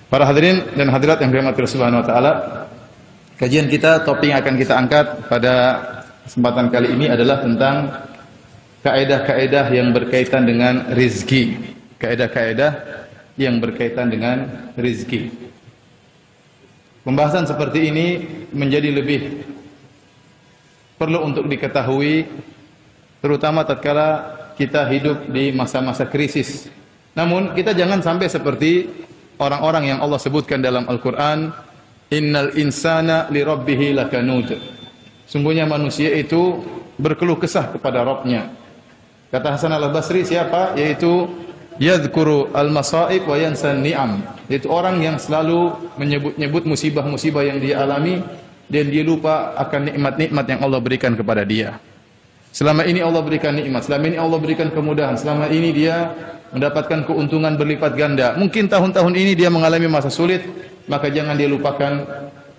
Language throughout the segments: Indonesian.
Para hadirin dan hadirat yang dirahmati Allah Subhanahu wa taala, kajian kita, topik yang akan kita angkat pada kesempatan kali ini adalah tentang kaedah-kaedah yang berkaitan dengan rizki. Kaedah-kaedah yang berkaitan dengan rizki. Pembahasan seperti ini menjadi lebih perlu untuk diketahui, terutama tatkala kita hidup di masa-masa krisis. Namun kita jangan sampai seperti orang-orang yang Allah sebutkan dalam Al-Quran, innal insana li rabbihi lakanud. Sungguhnya manusia itu berkeluh kesah kepada Rabbnya. Kata Hasan al-Basri, siapa? Yaitu yadhkuru al-masaib wa yansan ni'am. Yaitu orang yang selalu menyebut-nyebut musibah-musibah yang dia alami dan dia lupa akan nikmat-nikmat yang Allah berikan kepada dia. Selama ini Allah berikan nikmat, selama ini Allah berikan kemudahan, selama ini dia mendapatkan keuntungan berlipat ganda. Mungkin tahun-tahun ini dia mengalami masa sulit, maka jangan dia lupakan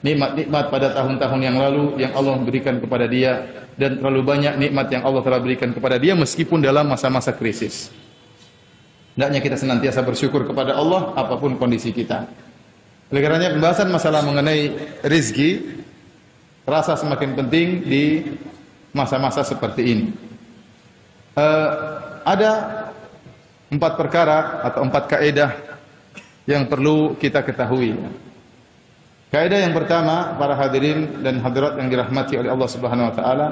nikmat-nikmat pada tahun-tahun yang lalu yang Allah berikan kepada dia, dan terlalu banyak nikmat yang Allah telah berikan kepada dia meskipun dalam masa-masa krisis. Hendaknya kita senantiasa bersyukur kepada Allah apapun kondisi kita. Oleh karenanya pembahasan masalah mengenai rezeki terasa semakin penting di masa-masa seperti ini. Ada 4 perkara atau 4 kaedah yang perlu kita ketahui. Kaedah yang pertama, para hadirin dan hadirat yang dirahmati oleh Allah Subhanahu wa taala,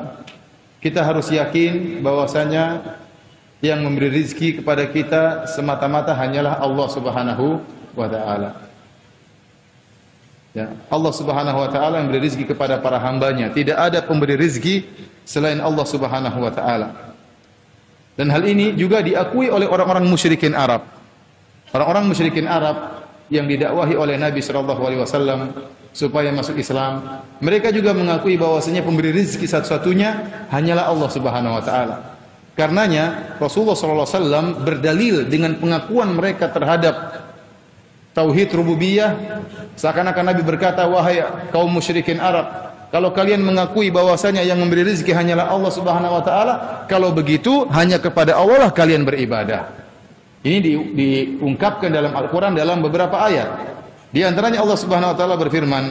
kita harus yakin bahwasanya yang memberi rezeki kepada kita semata-mata hanyalah Allah Subhanahu wa taala. Ya, Allah Subhanahu wa taala yang memberi rezeki kepada para hambanya. Tidak ada pemberi rezeki selain Allah Subhanahu wa taala. Dan hal ini juga diakui oleh orang-orang musyrikin Arab. Orang-orang musyrikin Arab yang didakwahi oleh Nabi sallallahu alaihi wasallam supaya masuk Islam, mereka juga mengakui bahwasanya pemberi rezeki satu-satunya hanyalah Allah Subhanahu wa taala. Karenanya Rasulullah sallallahu alaihi wasallam berdalil dengan pengakuan mereka terhadap tauhid rububiyah, seakan-akan Nabi berkata, wahai kaum musyrikin Arab, kalau kalian mengakui bahwasanya yang memberi rezeki hanyalah Allah Subhanahu wa taala, kalau begitu hanya kepada Allah lah kalian beribadah. Ini diungkapkan dalam Al-Qur'an dalam beberapa ayat. Di antaranya Allah Subhanahu wa taala berfirman,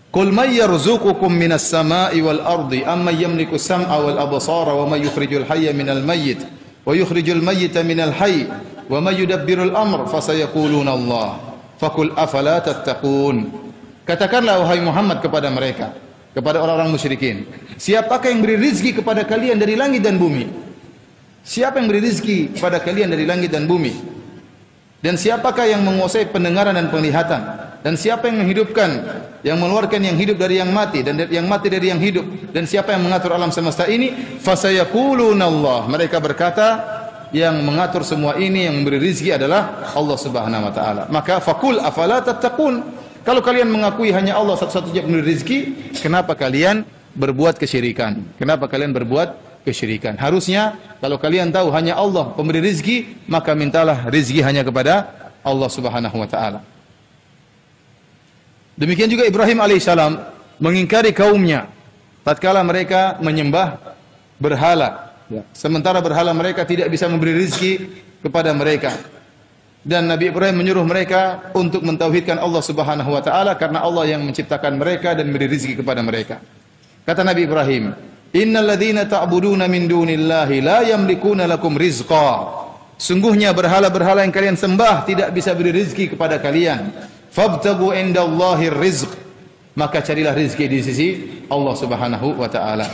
"Qul may yarzuqukum minas sama'i wal ardi amman yamliku sam'a wal absara wa may yukhrijul hayya minal mayyit wa yukhrijul mayyita minal hayy wa may yudabbirul amr fasayaquluna Allah faqul afala tattaqun." Katakanlah wahai Muhammad kepada mereka, kepada orang-orang musyrikin, siapakah yang beri rezeki kepada kalian dari langit dan bumi? Siapa yang beri rezeki kepada kalian dari langit dan bumi? Dan siapakah yang menguasai pendengaran dan penglihatan? Dan siapa yang menghidupkan, yang mengeluarkan yang hidup dari yang mati dan yang mati dari yang hidup? Dan siapa yang mengatur alam semesta ini? Fasayaquluna Allah. Mereka berkata, yang mengatur semua ini, yang memberi rezeki adalah Allah Subhanahu wa taala. Maka faqul afala tattaqun. Kalau kalian mengakui hanya Allah satu-satunya pemberi rezeki, kenapa kalian berbuat kesyirikan? Kenapa kalian berbuat kesyirikan? Harusnya kalau kalian tahu hanya Allah pemberi rezeki, maka mintalah rezeki hanya kepada Allah Subhanahu wa taala. Demikian juga Ibrahim alaihissalam mengingkari kaumnya tatkala mereka menyembah berhala. Sementara berhala mereka tidak bisa memberi rezeki kepada mereka. Dan Nabi Ibrahim menyuruh mereka untuk mentauhidkan Allah Subhanahu wa taala karena Allah yang menciptakan mereka dan memberi rezeki kepada mereka. Kata Nabi Ibrahim, "Innal ladzina ta'buduna min dunillahi la yamlikuna lakum rizqa." Sungguhnya berhala-berhala yang kalian sembah tidak bisa beri rezeki kepada kalian. Fabtagu indallahir rizq. Maka carilah rezeki di sisi Allah Subhanahu wa taala.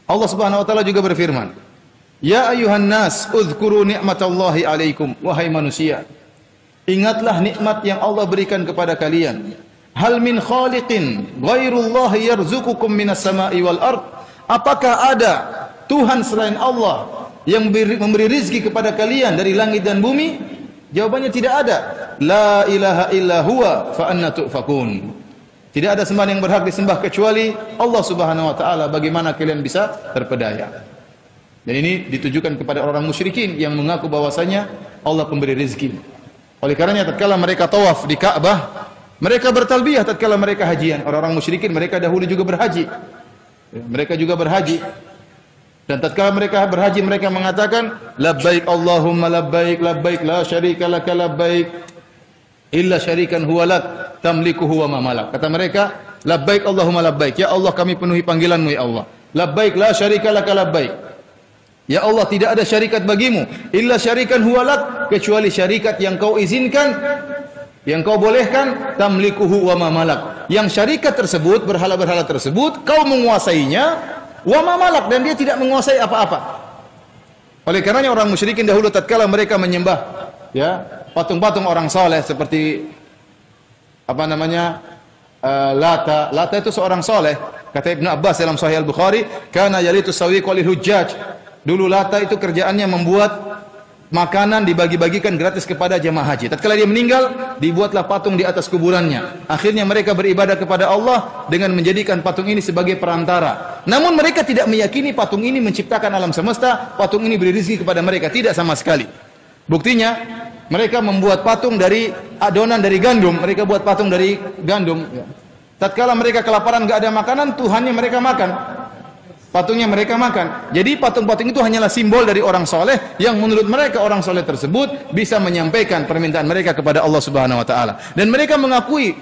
Allah Subhanahu wa taala juga berfirman, "Ya ayuhan nas, uzkuru ni'matallahi alaikum." Wahai manusia, ingatlah nikmat yang Allah berikan kepada kalian. Hal min khaliqin ghairullahi yarzuqukum minas sama'i wal ard? Apakah ada Tuhan selain Allah yang memberi rezeki kepada kalian dari langit dan bumi? Jawabannya tidak ada. La ilaha illa huwa fa anna tu'fakun. Tidak ada sembahan yang berhak disembah kecuali Allah Subhanahu wa taala. Bagaimana kalian bisa terpedaya? Dan ini ditujukan kepada orang musyrikin yang mengaku bahwasanya Allah pemberi rezeki. Oleh karenanya tatkala mereka tawaf di Ka'bah, mereka bertalbiyah tatkala mereka hajian. Orang-orang musyrikin mereka dahulu juga berhaji. Mereka juga berhaji. Dan tatkala mereka berhaji mereka mengatakan labbaik Allahumma labbaik labbaik la syarika laka labbaik illa syarikan huwa lak tamlikuhu wa ma malak. Kata mereka labbaik Allahumma labbaik, ya Allah kami penuhi panggilan-Mu ya Allah. Labbaik la syarika laka labbaik. Ya Allah tidak ada syarikat bagimu illa syarikan huwa lak, kecuali syarikat yang Kau izinkan, yang Kau bolehkan, tamlikuhu wa ma malak. Yang syarikat tersebut, berhala-berhala tersebut Kau menguasainya, wa ma malak, dan dia tidak menguasai apa-apa. Oleh karenanya orang musyrikin dahulu tatkala mereka menyembah ya patung-patung orang saleh seperti apa namanya Lata. Lata itu seorang saleh. Kata Ibnu Abbas dalam Sahih Al-Bukhari, kana yalitu sawiq lil hujjaj. Dulu Lata itu kerjaannya membuat makanan dibagi-bagikan gratis kepada jemaah haji. Tatkala dia meninggal, dibuatlah patung di atas kuburannya. Akhirnya mereka beribadah kepada Allah dengan menjadikan patung ini sebagai perantara. Namun mereka tidak meyakini patung ini menciptakan alam semesta, patung ini beri rezeki kepada mereka, tidak sama sekali. Buktinya, mereka membuat patung dari adonan dari gandum, mereka buat patung dari gandum. Tatkala mereka kelaparan enggak ada makanan, Tuhannya mereka makan. Patungnya mereka makan. Jadi patung-patung itu hanyalah simbol dari orang soleh yang menurut mereka orang soleh tersebut bisa menyampaikan permintaan mereka kepada Allah Subhanahu Wa Taala. Dan mereka mengakui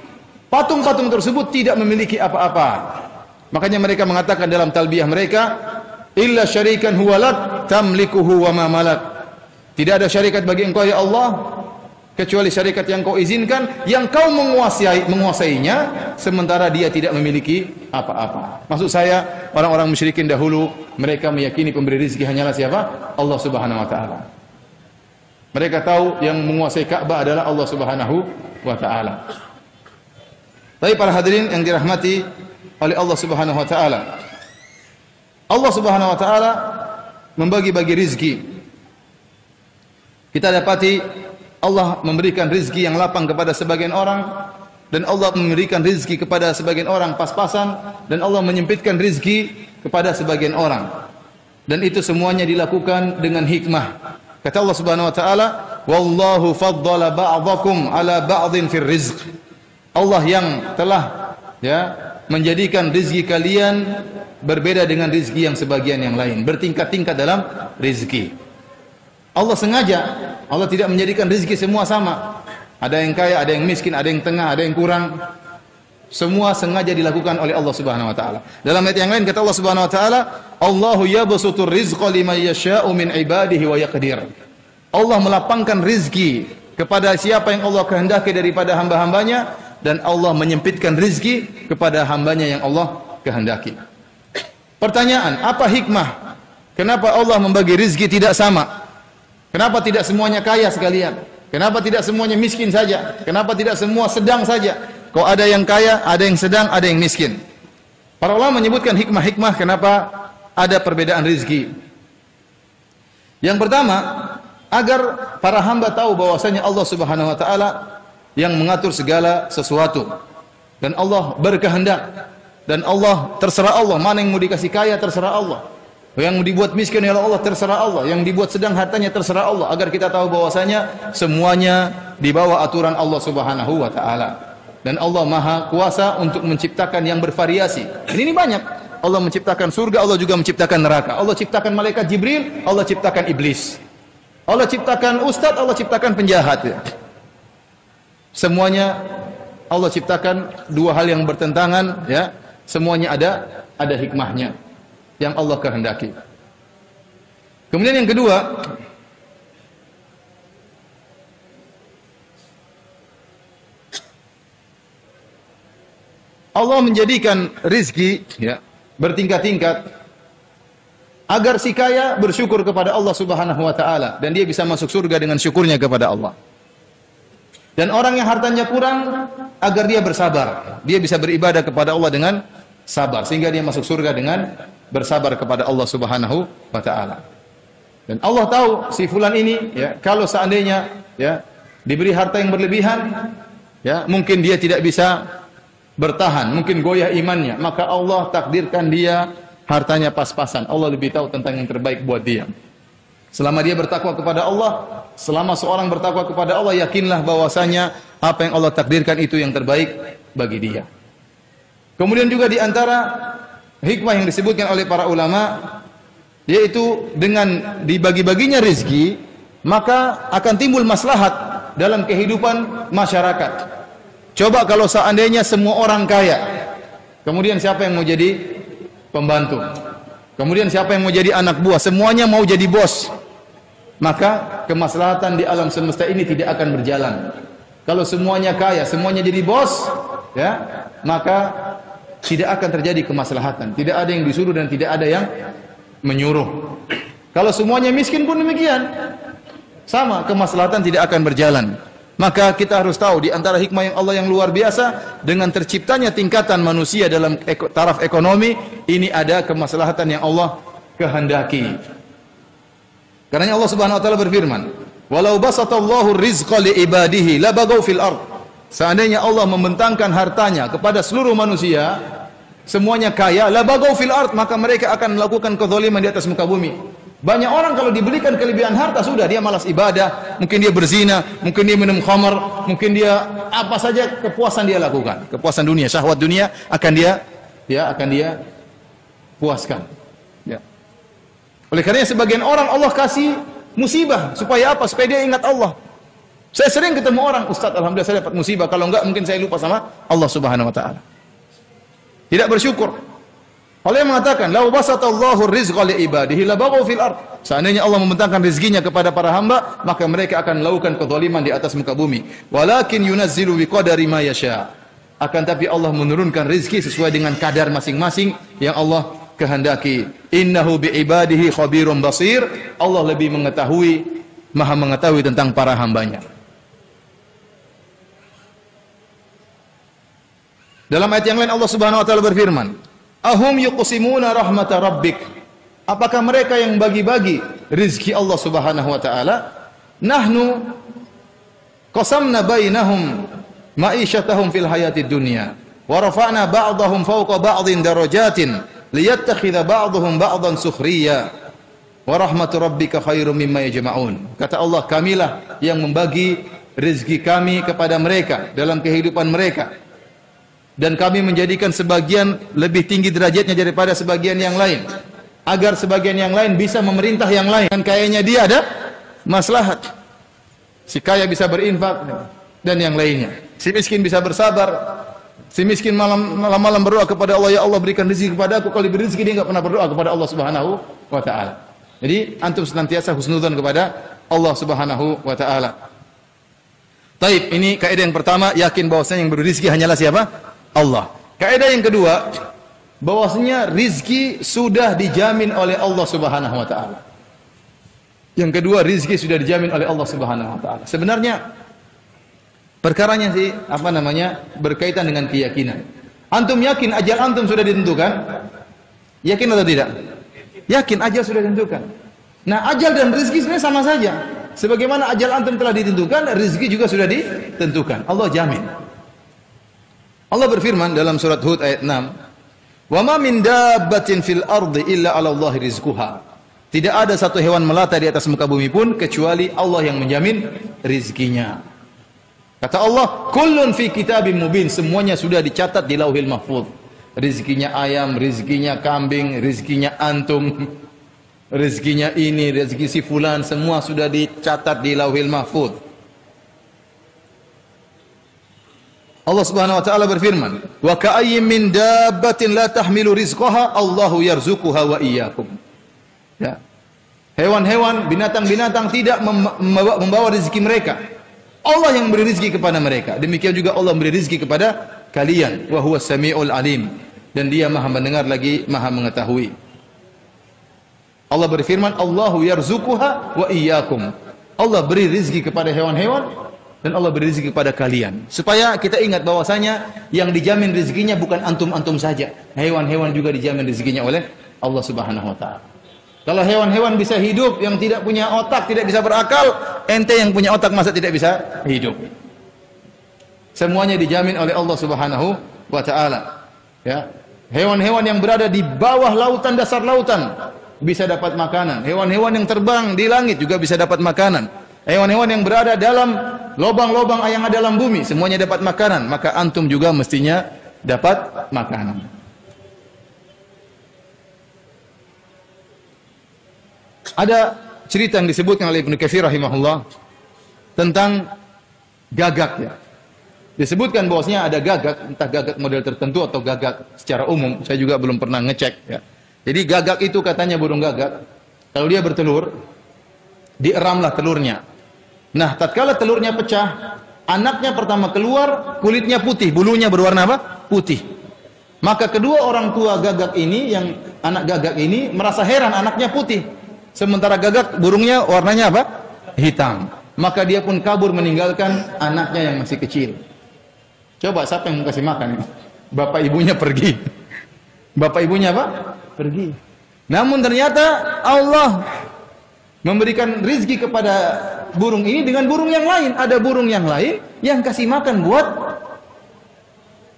patung-patung tersebut tidak memiliki apa-apa. Makanya mereka mengatakan dalam talbiyah mereka, illa syarikan huwa lak tamlikuhu wa ma malak. Tidak ada syarikat bagi engkau ya Allah kecuali syarikat yang Kau izinkan, yang Kau menguasainya, sementara dia tidak memiliki apa-apa. Maksud saya, orang-orang musyrikin dahulu mereka meyakini pemberi rezeki hanyalah siapa? Allah Subhanahu Wa Taala. Mereka tahu yang menguasai Ka'bah adalah Allah Subhanahu Wa Taala. Tapi para hadirin yang dirahmati oleh Allah Subhanahu Wa Taala, Allah Subhanahu Wa Taala membagi-bagi rezeki. Kita dapati Allah memberikan rezeki yang lapang kepada sebagian orang, dan Allah memberikan rezeki kepada sebagian orang pas-pasan, dan Allah menyempitkan rezeki kepada sebagian orang. Dan itu semuanya dilakukan dengan hikmah. Kata Allah Subhanahu Wa Taala, wallahu faddala ba'dakum ala ba'din fir rizq. Allah yang telah menjadikan rezeki kalian berbeda dengan rezeki yang sebagian yang lain, bertingkat-tingkat dalam rezeki. Allah sengaja, Allah tidak menjadikan rezeki semua sama. Ada yang kaya, ada yang miskin, ada yang tengah, ada yang kurang. Semua sengaja dilakukan oleh Allah Subhanahu Wa Taala. Dalam ayat yang lain kata Allah Subhanahu Wa Taala, Allahu yabsutur rizqa liman yasha'u min ibadihi wa yaqdir. Allah melapangkan rezeki kepada siapa yang Allah kehendaki daripada hamba-hambanya, dan Allah menyempitkan rezeki kepada hambanya yang Allah kehendaki. Pertanyaan, apa hikmah? Kenapa Allah membagi rezeki tidak sama? Kenapa tidak semuanya kaya sekalian? Kenapa tidak semuanya miskin saja? Kenapa tidak semua sedang saja? Kok ada yang kaya, ada yang sedang, ada yang miskin? Para ulama menyebutkan hikmah-hikmah kenapa ada perbedaan rezeki. Yang pertama, agar para hamba tahu bahwasanya Allah Subhanahu Wa Taala yang mengatur segala sesuatu, dan Allah berkehendak, dan Allah terserah Allah, mana yang mau dikasih kaya terserah Allah. Yang dibuat miskin oleh Allah terserah Allah, yang dibuat sedang hartanya terserah Allah, agar kita tahu bahwasanya semuanya di bawah aturan Allah Subhanahu Wa Taala. Dan Allah Maha Kuasa untuk menciptakan yang bervariasi. Ini banyak. Allah menciptakan surga, Allah juga menciptakan neraka. Allah ciptakan malaikat Jibril, Allah ciptakan iblis. Allah ciptakan ustaz, Allah ciptakan penjahat. Semuanya Allah ciptakan dua hal yang bertentangan, ya. Semuanya ada hikmahnya yang Allah kehendaki. Kemudian yang kedua, Allah menjadikan rizki bertingkat-tingkat agar si kaya bersyukur kepada Allah Subhanahu Wa Taala, dan dia bisa masuk surga dengan syukurnya kepada Allah. Dan orang yang hartanya kurang, agar dia bersabar, dia bisa beribadah kepada Allah dengan sabar, sehingga dia masuk surga dengan bersabar kepada Allah Subhanahu Wa Taala. Dan Allah tahu si fulan ini, kalau seandainya diberi harta yang berlebihan, mungkin dia tidak bisa bertahan, mungkin goyah imannya, maka Allah takdirkan dia hartanya pas-pasan. Allah lebih tahu tentang yang terbaik buat dia. Selama dia bertakwa kepada Allah, selama seorang bertakwa kepada Allah, yakinlah bahwasanya apa yang Allah takdirkan itu yang terbaik bagi dia. Kemudian juga di antara hikmah yang disebutkan oleh para ulama, yaitu dengan dibagi-baginya rezeki, maka akan timbul maslahat dalam kehidupan masyarakat. Coba kalau seandainya semua orang kaya, kemudian siapa yang mau jadi pembantu? Kemudian siapa yang mau jadi anak buah? Semuanya mau jadi bos. Maka kemaslahatan di alam semesta ini tidak akan berjalan. Kalau semuanya kaya, semuanya jadi bos, ya, maka tidak akan terjadi kemaslahatan. Tidak ada yang disuruh dan tidak ada yang menyuruh. Kalau semuanya miskin pun demikian. Sama, kemaslahatan tidak akan berjalan. Maka kita harus tahu di antara hikmah yang Allah yang luar biasa dengan terciptanya tingkatan manusia dalam taraf ekonomi, ini ada kemaslahatan yang Allah kehendaki. Karena Allah Subhanahu wa taala berfirman, "Walau basatallahu rizqa li ibadihi labagaw fil ard." Seandainya Allah membentangkan hartanya kepada seluruh manusia, semuanya kaya, labagaw fil ard, maka mereka akan melakukan kezaliman di atas muka bumi. Banyak orang kalau diberikan kelebihan harta sudah dia malas ibadah, mungkin dia berzina, mungkin dia minum khamar, mungkin dia apa saja kepuasan dia lakukan. Kepuasan dunia, syahwat dunia akan dia puaskan. Ya. Oleh karenanya sebagian orang Allah kasih musibah supaya apa? Supaya dia ingat Allah. Saya sering ketemu orang, Ustaz, alhamdulillah saya dapat musibah, kalau enggak mungkin saya lupa sama Allah Subhanahu wa taala. Tidak bersyukur. Allah yang mengatakan, "Lau basatallahu rizqa li ibadihi labaghaw fil ard." Seandainya Allah membentangkan rezekinya kepada para hamba, maka mereka akan melakukan kezaliman di atas muka bumi. Walakin yunazzilu biqadari ma yasha. Akan tapi Allah menurunkan rezeki sesuai dengan kadar masing-masing yang Allah kehendaki. Innahu bi ibadihi khabirum basir. Allah lebih mengetahui, Maha mengetahui tentang para hambanya. Dalam ayat yang lain Allah Subhanahu wa taala berfirman, "Ahum yuqsimuna rahmata rabbik." Apakah mereka yang bagi-bagi rezeki Allah Subhanahu wa taala? Nahnu qasamna bainahum ma'isyatahum fil hayatid dunya wa rafa'na ba'dahum fawqa ba'dhin darajatin liyattakhidha ba'dhum ba'dhan sukhriya wa rahmatu rabbika khairum mimma yajma'un. Kata Allah, kamilah yang membagi rezeki kami kepada mereka dalam kehidupan mereka. Dan kami menjadikan sebagian lebih tinggi derajatnya daripada sebagian yang lain, agar sebagian yang lain bisa memerintah yang lain. Dan kayanya dia ada maslahat. Si kaya bisa berinfak dan yang lainnya. Si miskin bisa bersabar. Si miskin malam-malam berdoa kepada Allah, "Ya Allah, berikan rezeki kepada aku." Kalau diberi rezeki dia enggak pernah berdoa kepada Allah Subhanahu wa taala. Jadi antum senantiasa husnudzon kepada Allah Subhanahu wa taala. Taib, ini kaidah yang pertama, yakin bahwasanya yang beri rezeki hanyalah siapa? Allah. Kaidah yang kedua, bahwasanya rizki sudah dijamin oleh Allah Subhanahu wa taala. Yang kedua, rizki sudah dijamin oleh Allah Subhanahu wa taala. Sebenarnya perkaranya sih berkaitan dengan keyakinan. Antum yakin ajal antum sudah ditentukan? Yakin atau tidak? Yakin ajal sudah ditentukan. Nah, ajal dan rizki sebenarnya sama saja. Sebagaimana ajal antum telah ditentukan, rizki juga sudah ditentukan. Allah jamin. Allah berfirman dalam surat Hud ayat 6, "Wa ma min dabbatin fil ardi illa 'ala Allahi rizquha." Tidak ada satu hewan melata di atas muka bumi pun kecuali Allah yang menjamin rizkinya. Kata Allah, "Kullun fi kitabim mubin." Semuanya sudah dicatat di Lauhil Mahfuz. Rizkinya ayam, rizkinya kambing, rizkinya antum, rizkinya ini, rizki si fulan, semua sudah dicatat di Lauhil Mahfuz. Allah Subhanahu wa taala berfirman, "Wa ka'ayyin min dabbatin la tahmilu rizqaha Allahu yarzuquha wa iyyakum." Ya. Hewan-hewan, binatang-binatang tidak membawa rezeki mereka. Allah yang memberi rezeki kepada mereka. Demikian juga Allah memberi rezeki kepada kalian. Wa huwas samiul alim. Dan Dia Maha mendengar lagi Maha mengetahui. Allah berfirman, "Allahu yarzuquha wa iyyakum." Allah beri rezeki kepada hewan-hewan dan Allah beri rezeki kepada kalian. Supaya kita ingat bahwasanya yang dijamin rezekinya bukan antum-antum saja. Hewan-hewan juga dijamin rezekinya oleh Allah Subhanahu wa taala. Kalau hewan-hewan bisa hidup yang tidak punya otak, tidak bisa berakal, ente yang punya otak masa tidak bisa hidup? Semuanya dijamin oleh Allah Subhanahu wa taala. Ya. Hewan-hewan yang berada di bawah lautan, dasar lautan bisa dapat makanan. Hewan-hewan yang terbang di langit juga bisa dapat makanan. Hewan-hewan yang berada dalam lubang-lubang yang ada dalam bumi semuanya dapat makanan, maka antum juga mestinya dapat makanan. ada cerita yang disebutkan oleh Ibnu Katsir rahimahullah tentang gagak ya. Disebutkan bahwasanya ada gagak, entah gagak model tertentu atau gagak secara umum. Saya juga belum pernah ngecek ya. Jadi gagak itu katanya burung gagak, kalau dia bertelur, dieramlah telurnya. Nah, tatkala telurnya pecah, anaknya pertama keluar, kulitnya putih, bulunya berwarna apa? Putih. Maka kedua orang tua gagak ini, yang anak gagak ini merasa heran anaknya putih. Sementara gagak burungnya warnanya apa? Hitam. Maka dia pun kabur meninggalkan anaknya yang masih kecil. Coba siapa yang mau kasih makan? Bapak ibunya pergi. Bapak ibunya apa? Pergi. Namun ternyata Allah memberikan rizki kepada burung ini dengan burung yang lain. Ada burung yang lain yang kasih makan buat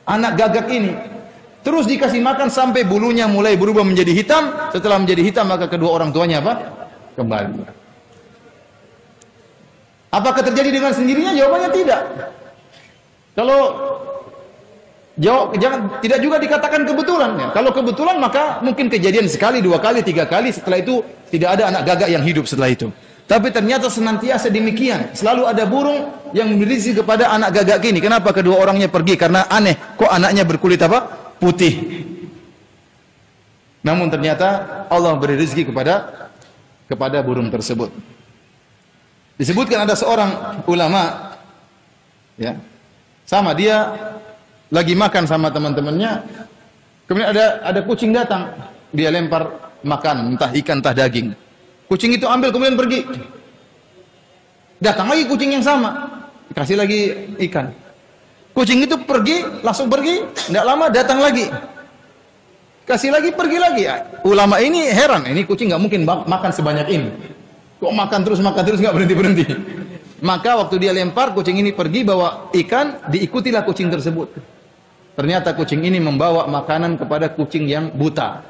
anak gagak ini. Terus dikasih makan sampai bulunya mulai berubah menjadi hitam. Setelah menjadi hitam maka kedua orang tuanya apa? Kembali. Apakah terjadi dengan sendirinya? Jawabannya tidak. Kalau tidak juga dikatakan kebetulan ya. Kalau kebetulan maka mungkin kejadian sekali, 2 kali, 3 kali, setelah itu tidak ada anak gagak yang hidup setelah itu. Tapi ternyata senantiasa demikian. Selalu ada burung yang memberi rezeki kepada anak gagak ini. Kenapa kedua orangnya pergi? Karena aneh, kok anaknya berkulit apa? Putih. Namun ternyata Allah beri rezeki kepada burung tersebut. Disebutkan ada seorang ulama ya. Sama dia lagi makan sama teman-temannya, kemudian ada kucing datang, dia lempar makanan, entah ikan entah daging. Kucing itu ambil kemudian pergi. Datang lagi kucing yang sama, dikasih lagi ikan. Kucing itu pergi, langsung pergi, tidak lama datang lagi. Kasih lagi, pergi lagi. Ulama ini heran, ini kucing nggak mungkin makan sebanyak ini. Kok makan terus nggak berhenti-berhenti. Maka waktu dia lempar, kucing ini pergi bawa ikan, diikutilah kucing tersebut. Ternyata kucing ini membawa makanan kepada kucing yang buta.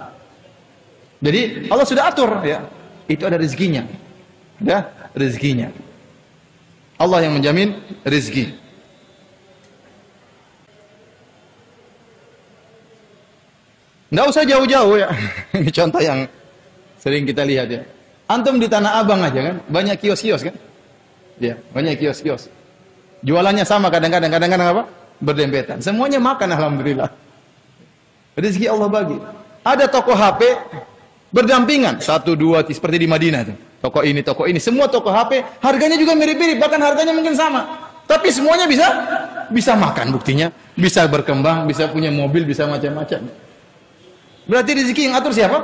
Jadi Allah sudah atur ya. Itu ada rezekinya. Ya, rezekinya. Allah yang menjamin rezeki. Nggak usah jauh-jauh ya. Ini contoh yang sering kita lihat ya. Antum di Tanah Abang aja kan, banyak kios-kios kan? Ya, banyak kios-kios. Jualannya sama kadang-kadang apa? Berdempetan. Semuanya makan alhamdulillah. Rezeki Allah bagi. Ada toko HP berdampingan, 1 2 seperti di Madinah tuh. Toko ini, semua toko HP harganya juga mirip-mirip, bahkan harganya mungkin sama. Tapi semuanya bisa makan buktinya, bisa berkembang, bisa punya mobil, bisa macam-macam. Berarti rezeki yang atur siapa?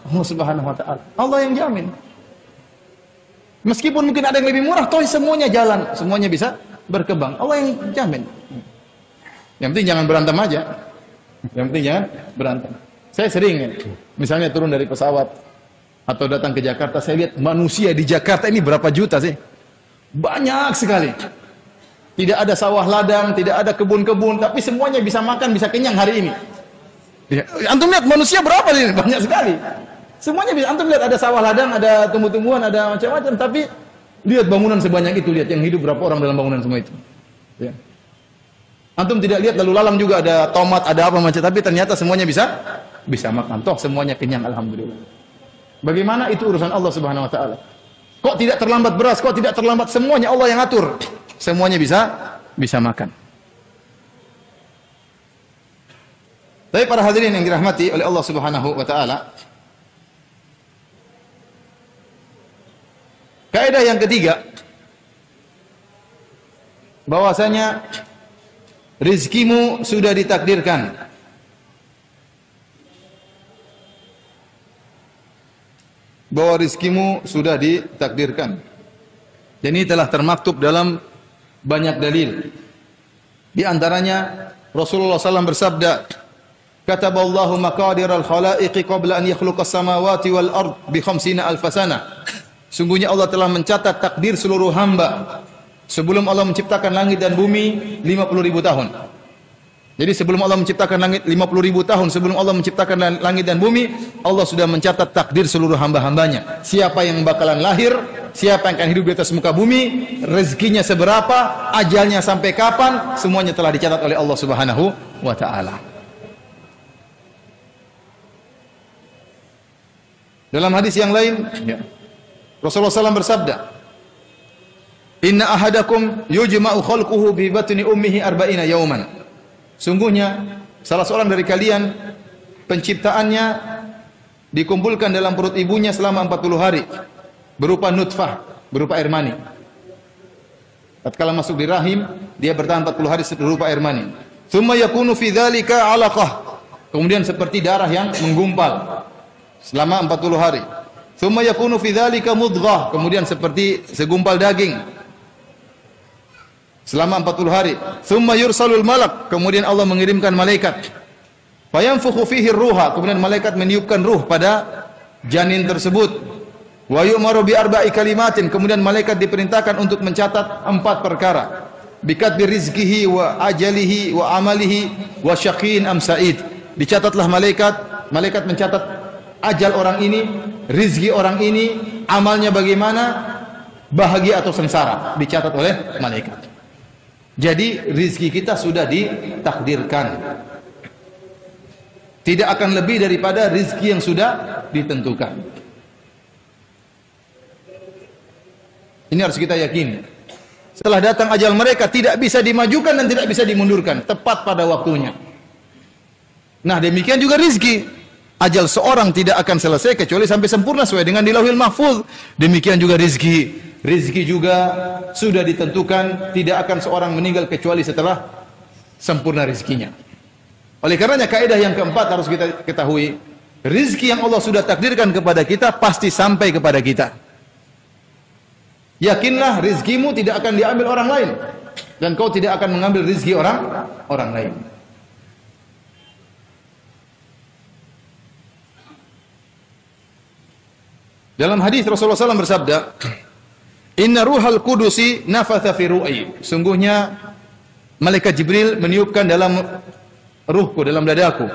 Allah Subhanahu wa taala. Allah yang jamin. Meskipun mungkin ada yang lebih murah, toh semuanya jalan, semuanya bisa berkembang. Allah yang jamin. Yang penting jangan berantem aja. Yang penting jangan berantem. Saya sering ya, misalnya turun dari pesawat atau datang ke Jakarta, saya lihat manusia di Jakarta ini berapa juta sih? Banyak sekali. Tidak ada sawah ladang, tidak ada kebun-kebun, tapi semuanya bisa makan, bisa kenyang hari ini. Ya. Antum lihat manusia berapa ini? Banyak sekali. Semuanya bisa, antum lihat ada sawah ladang, ada tumbuh-tumbuhan, ada macam-macam, tapi lihat bangunan sebanyak itu, lihat yang hidup berapa orang dalam bangunan semua itu. Ya. Antum tidak lihat lalu lalang juga ada tomat, ada apa macam, tapi ternyata semuanya bisa makan. Toh semuanya kenyang alhamdulillah. Bagaimana itu urusan Allah Subhanahu wa taala. Kok tidak terlambat beras, kok tidak terlambat, semuanya Allah yang atur. Semuanya bisa makan. Tapi para hadirin yang dirahmati oleh Allah Subhanahu wa taala, kaidah yang ketiga, bahwasanya rizkimu sudah ditakdirkan. Bahwa rizkimu sudah ditakdirkan. Dan ini telah termaktub dalam banyak dalil. Di antaranya Rasulullah SAW bersabda, "Kataballahu maqadiral khalaiqi qabla an yakhluqas samawati wal ard bi 50,000 sanah." Sungguhnya Allah telah mencatat takdir seluruh hamba sebelum Allah menciptakan langit dan bumi 50.000 tahun. Jadi sebelum Allah menciptakan langit 50.000 tahun, sebelum Allah menciptakan langit dan bumi, Allah sudah mencatat takdir seluruh hamba-hambanya. Siapa yang bakalan lahir, siapa yang akan hidup di atas muka bumi, rezekinya seberapa, ajalnya sampai kapan, semuanya telah dicatat oleh Allah Subhanahu wa taala. Dalam hadis yang lain, ya, Rasulullah SAW bersabda, "Inna ahadakum yujma'u khalquhu bi batni ummihi arba'ina yawman." Sungguhnya salah seorang dari kalian penciptaannya dikumpulkan dalam perut ibunya selama 40 hari berupa nutfah, berupa air mani. Tatkala masuk di rahim, dia bertahan 40 hari berupa air mani. Tsumma yakunu fi dzalika 'alaqah. Kemudian seperti darah yang menggumpal selama 40 hari. Tsumma yakunu fi dzalika mudghah. Kemudian seperti segumpal daging selama 40 hari. Tsumma yursalul malak. Kemudian Allah mengirimkan malaikat. Fayanfukhu fihi ruha. Kemudian malaikat meniupkan ruh pada janin tersebut. Wa yu'maru bi arba'i kalimatin. Kemudian malaikat diperintahkan untuk mencatat 4 perkara. Bikatbi rizqihi wa ajalihi wa amalihi wa syaqin am sa'id. Dicatatlah malaikat mencatat ajal orang ini, rizki orang ini, amalnya bagaimana, bahagia atau sengsara, dicatat oleh malaikat. Jadi rizki kita sudah ditakdirkan. Tidak akan lebih daripada rizki yang sudah ditentukan. Ini harus kita yakini. Setelah datang ajal mereka, tidak bisa dimajukan dan tidak bisa dimundurkan, tepat pada waktunya. Nah, demikian juga rizki. Ajal seorang tidak akan selesai kecuali sampai sempurna sesuai dengan di Lauhil Mahfuz. Demikian juga rizki. Rizki juga sudah ditentukan, tidak akan seorang meninggal kecuali setelah sempurna rizkinya. Oleh karenanya kaidah yang keempat harus kita ketahui, rizki yang Allah sudah takdirkan kepada kita pasti sampai kepada kita. Yakinlah rizkimu tidak akan diambil orang lain dan kau tidak akan mengambil rizki orang lain. Dalam hadis Rasulullah SAW bersabda, "Inna ruhal kudusi nafatha fi ru'i." Sungguhnya malaikat Jibril meniupkan dalam ruhku, dalam dadaku.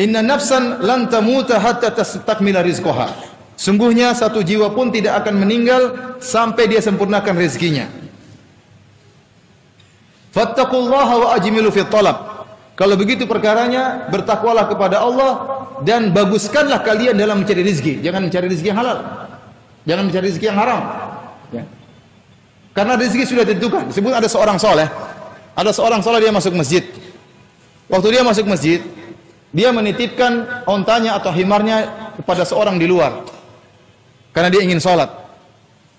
"Inna nafsan lan tamuta hatta tastakmila rizqaha." Sungguhnya satu jiwa pun tidak akan meninggal sampai dia sempurnakan rezekinya. "Fattaqullaha wa ajmilu fi talab." Kalau begitu perkaranya, bertakwalah kepada Allah dan baguskanlah kalian dalam mencari rezeki. Jangan mencari rezeki yang halal. Jangan mencari rezeki yang haram. Ya. Karena rezeki sudah ditentukan. Disebut ada seorang soleh. Ada seorang soleh dia masuk masjid. Waktu dia masuk masjid, dia menitipkan ontanya atau himarnya kepada seorang di luar. Karena dia ingin sholat.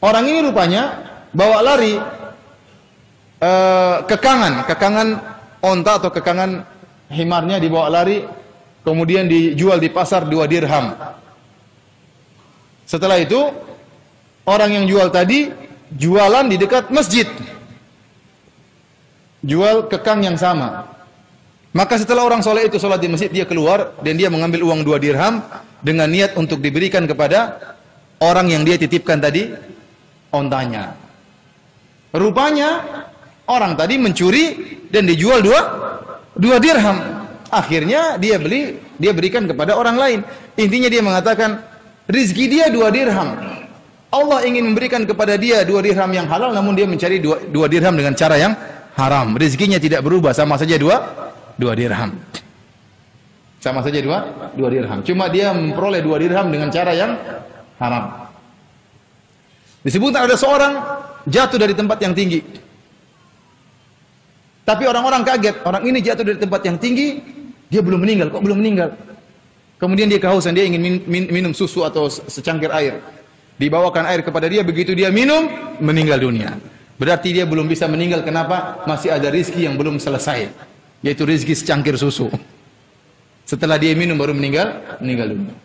Orang ini rupanya bawa lari kekangan onta atau kekangan himarnya dibawa lari, kemudian dijual di pasar 2 dirham. Setelah itu, orang yang jual tadi jualan di dekat masjid. Jual kekang yang sama. Maka setelah orang soleh itu sholat di masjid, dia keluar dan dia mengambil uang 2 dirham dengan niat untuk diberikan kepada orang yang dia titipkan tadi ontanya. Rupanya orang tadi mencuri dan dijual 2 dirham. Akhirnya dia berikan kepada orang lain. Intinya dia mengatakan rizki dia 2 dirham. Allah ingin memberikan kepada dia 2 dirham yang halal, namun dia mencari 2 dirham dengan cara yang haram. Rizkinya tidak berubah, sama saja 2 dirham. Sama saja 2 dirham. Cuma dia memperoleh 2 dirham dengan cara yang haram. Disebutkan ada seorang jatuh dari tempat yang tinggi. Tapi orang-orang kaget, orang ini jatuh dari tempat yang tinggi, dia belum meninggal. Kok belum meninggal? Kemudian dia kehausan, dia ingin minum susu atau secangkir air. Dibawakan air kepada dia, begitu dia minum, meninggal dunia. Berarti dia belum bisa meninggal, kenapa? Masih ada rizki yang belum selesai, yaitu rizki secangkir susu. Setelah dia minum baru meninggal dunia.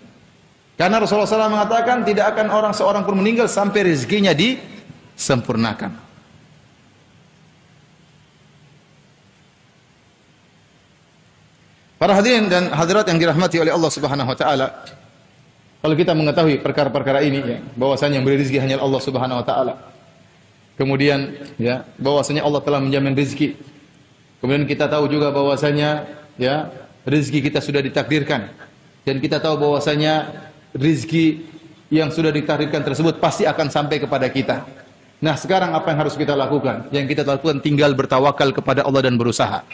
Karena Rasulullah SAW mengatakan tidak akan seorang pun meninggal sampai rezekinya disempurnakan. Para hadirin dan hadirat yang dirahmati oleh Allah Subhanahu wa taala, kalau kita mengetahui perkara-perkara ini, ya, bahwasanya yang beri rezeki hanya Allah Subhanahu wa taala. Kemudian ya, bahwasanya Allah telah menjamin rezeki. Kemudian kita tahu juga bahwasanya ya, rezeki kita sudah ditakdirkan, dan kita tahu bahwasanya rezeki yang sudah ditakdirkan tersebut pasti akan sampai kepada kita. Nah, sekarang apa yang harus kita lakukan? Yang kita lakukan tinggal bertawakal kepada Allah dan berusaha.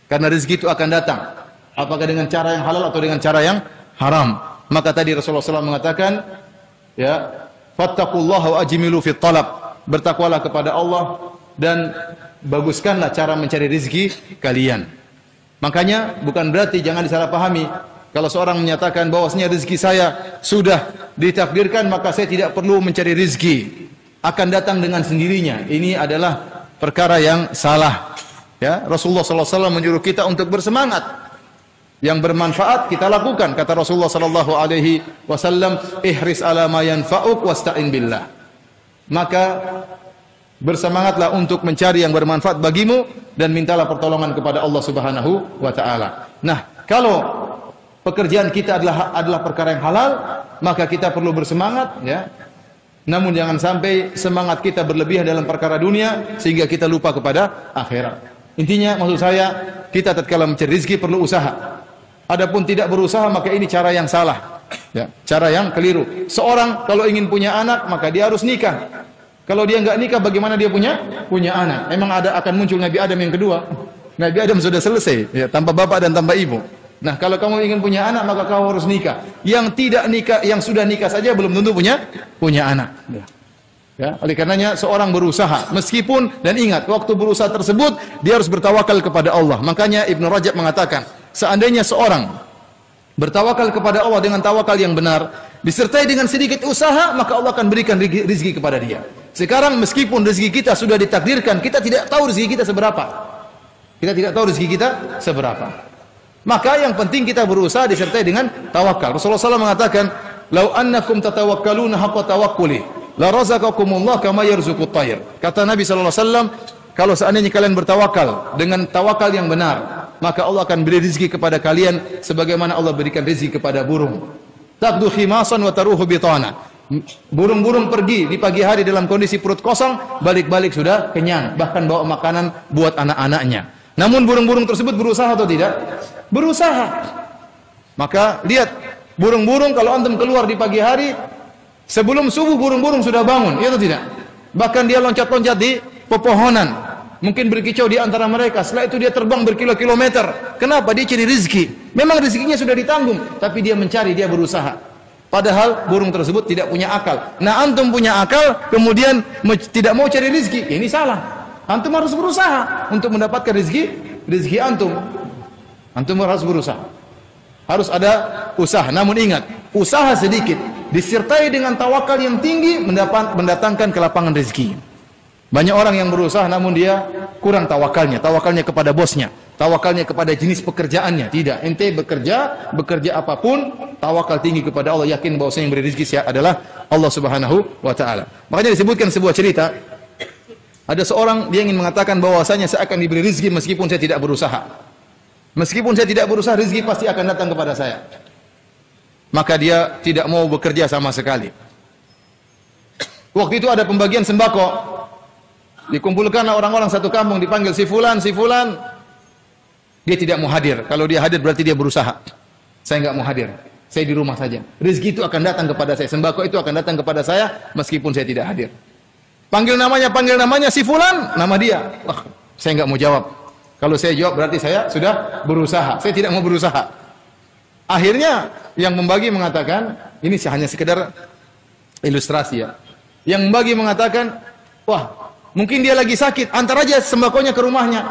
Karena rezeki itu akan datang. Apakah dengan cara yang halal atau dengan cara yang haram. Maka tadi Rasulullah SAW mengatakan, ya, fattaqullaha wa ajmilu fit talab. Bertakwalah kepada Allah dan baguskanlah cara mencari rezeki kalian. Makanya bukan berarti jangan disalahpahami. Kalau seorang menyatakan bahwasanya rezeki saya sudah ditakdirkan maka saya tidak perlu mencari rezeki, akan datang dengan sendirinya. Ini adalah perkara yang salah. Ya, Rasulullah sallallahu alaihi wasallam menyuruh kita untuk bersemangat. Yang bermanfaat kita lakukan. Kata Rasulullah sallallahu alaihi wasallam, "Ihris ala ma yanfa'uk wasta'in billah." Maka bersemangatlah untuk mencari yang bermanfaat bagimu dan mintalah pertolongan kepada Allah Subhanahu wa taala. Nah, kalau pekerjaan kita adalah perkara yang halal, maka kita perlu bersemangat, ya. Namun jangan sampai semangat kita berlebihan dalam perkara dunia sehingga kita lupa kepada akhirat. Intinya maksud saya, kita tatkala mencari rezeki perlu usaha. Adapun tidak berusaha maka ini cara yang salah, ya, cara yang keliru. Seorang kalau ingin punya anak maka dia harus nikah. Kalau dia enggak nikah bagaimana dia punya anak? Emang akan muncul Nabi Adam yang kedua? Nabi Adam sudah selesai, ya, tanpa bapak dan tanpa ibu. Nah, kalau kamu ingin punya anak maka kamu harus nikah. Yang tidak nikah, yang sudah nikah saja belum tentu punya anak. Ya, oleh karenanya seorang berusaha meskipun, dan ingat waktu berusaha tersebut dia harus bertawakal kepada Allah. Makanya Ibnu Rajab mengatakan, seandainya seorang bertawakal kepada Allah dengan tawakal yang benar, disertai dengan sedikit usaha, maka Allah akan berikan rezeki kepada dia. Sekarang meskipun rezeki kita sudah ditakdirkan, kita tidak tahu rezeki kita seberapa. Kita tidak tahu rezeki kita seberapa. Maka yang penting kita berusaha disertai dengan tawakal. Rasulullah SAW mengatakan, "Lau annakum tatawakkaluna haqqa tawakkuli, la razaqakumullah kama yarzuqut tayr." Kata Nabi sallallahu alaihi wasallam, kalau seandainya kalian bertawakal dengan tawakal yang benar, maka Allah akan beri rezeki kepada kalian sebagaimana Allah berikan rezeki kepada burung. Taqdu khimasan wa taruhu bitana. Burung-burung pergi di pagi hari dalam kondisi perut kosong, balik-balik sudah kenyang, bahkan bawa makanan buat anak-anaknya. Namun burung-burung tersebut berusaha atau tidak? Berusaha. Maka lihat, burung-burung kalau antum keluar di pagi hari, sebelum subuh burung-burung sudah bangun, iya atau tidak? Bahkan dia loncat-loncat di pepohonan, mungkin berkicau di antara mereka. Setelah itu dia terbang berkilo-kilometer. Kenapa? Dia cari rezeki. Memang rezekinya sudah ditanggung, tapi dia mencari, dia berusaha. Padahal burung tersebut tidak punya akal. Nah, antum punya akal, kemudian tidak mau cari rezeki, ini salah. Antum harus berusaha untuk mendapatkan rezeki antum. Antum harus berusaha. Harus ada usaha. Namun ingat, usaha sedikit disertai dengan tawakal yang tinggi mendatangkan kelapangan rezeki. Banyak orang yang berusaha namun dia kurang tawakalnya kepada bosnya, tawakalnya kepada jenis pekerjaannya. Tidak, ente bekerja apapun, tawakal tinggi kepada Allah, yakin bahwasanya yang beri rezeki adalah Allah Subhanahu wa taala. Makanya disebutkan sebuah cerita, ada seorang dia ingin mengatakan bahwasanya saya akan diberi rezeki meskipun saya tidak berusaha. Meskipun saya tidak berusaha, rezeki pasti akan datang kepada saya. Maka dia tidak mau bekerja sama sekali. Waktu itu ada pembagian sembako. Dikumpulkanlah orang-orang satu kampung, dipanggil si fulan. Dia tidak mau hadir. Kalau dia hadir berarti dia berusaha. Saya enggak mau hadir. Saya di rumah saja. Rezeki itu akan datang kepada saya. Sembako itu akan datang kepada saya meskipun saya tidak hadir. Panggil namanya si fulan, nama dia. Wah, saya enggak mau jawab. Kalau saya jawab berarti saya sudah berusaha. Saya tidak mau berusaha. Akhirnya yang membagi mengatakan, ini hanya sekedar ilustrasi ya. Yang membagi mengatakan, wah, mungkin dia lagi sakit, antar aja sembakonya ke rumahnya.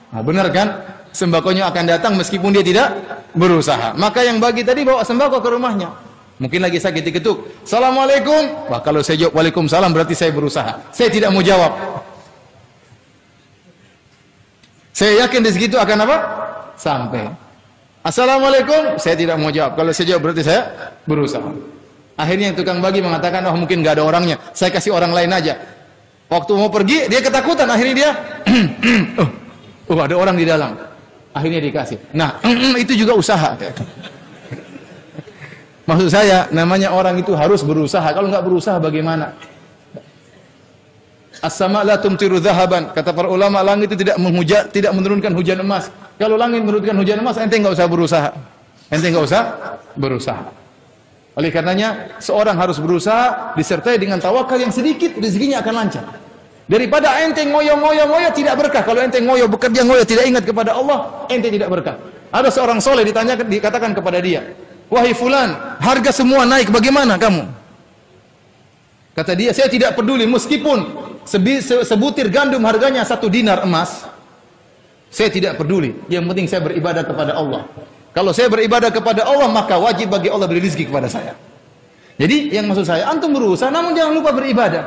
Nah, benar kan? Sembakonya akan datang meskipun dia tidak berusaha. Maka yang bagi tadi bawa sembako ke rumahnya. Mungkin lagi sakit, diketuk. Assalamualaikum. Wah, kalau saya jawab waalaikumsalam berarti saya berusaha. Saya tidak mau jawab. Saya yakin rezeki itu akan apa? Sampai. Assalamualaikum. Saya tidak mau jawab. Kalau saya jawab berarti saya berusaha. Akhirnya yang tukang bagi mengatakan, oh mungkin nggak ada orangnya. Saya kasih orang lain aja. Waktu mau pergi, dia ketakutan. Akhirnya dia, ada orang di dalam. Akhirnya dikasih. Nah, itu juga usaha. Maksud saya, namanya orang itu harus berusaha. Kalau nggak berusaha, bagaimana? As-sama' la tumtiru dhahaban. Kata para ulama, langit itu tidak menurunkan hujan emas. Kalau langit menurunkan hujan emas, ente nggak usah berusaha. Ente nggak usah berusaha. Oleh karenanya, seorang harus berusaha disertai dengan tawakal yang sedikit, rezekinya akan lancar. Daripada ente ngoyo tidak berkah. Kalau ente bekerja ngoyo tidak ingat kepada Allah, ente tidak berkah. Ada seorang soleh dikatakan kepada dia, wahai fulan, harga semua naik, bagaimana kamu? Kata dia, saya tidak peduli meskipun sebutir gandum harganya 1 dinar emas. Saya tidak peduli. Yang penting saya beribadah kepada Allah. Kalau saya beribadah kepada Allah, maka wajib bagi Allah beri rezeki kepada saya. Jadi yang maksud saya, antum berusaha namun jangan lupa beribadah.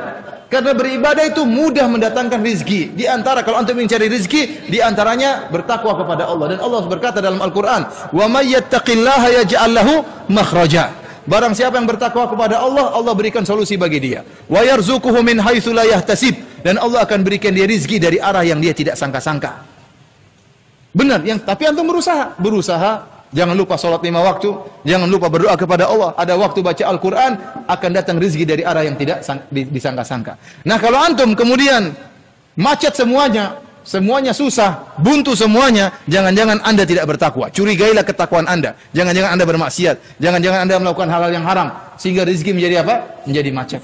Karena beribadah itu mudah mendatangkan rezeki. Di antara kalau antum mencari rezeki, di antaranya bertakwa kepada Allah. Dan Allah berkata dalam Al-Qur'an, "Wa may yattaqillaha yaj'al lahu makhraja." Barang siapa yang bertakwa kepada Allah, Allah berikan solusi bagi dia. Wa yarzuquhu min haitsu la yahtasib, dan Allah akan berikan dia rezeki dari arah yang dia tidak sangka-sangka. Benar, tapi antum berusaha, jangan lupa salat 5 waktu, jangan lupa berdoa kepada Allah. Ada waktu baca Al-Qur'an, akan datang rezeki dari arah yang tidak disangka-sangka. Nah, kalau antum kemudian macet semuanya susah, buntu semuanya, jangan-jangan Anda tidak bertakwa. Curigailah ketakwaan Anda. Jangan-jangan Anda bermaksiat, jangan-jangan Anda melakukan hal-hal yang haram sehingga rezeki menjadi apa? Menjadi macet.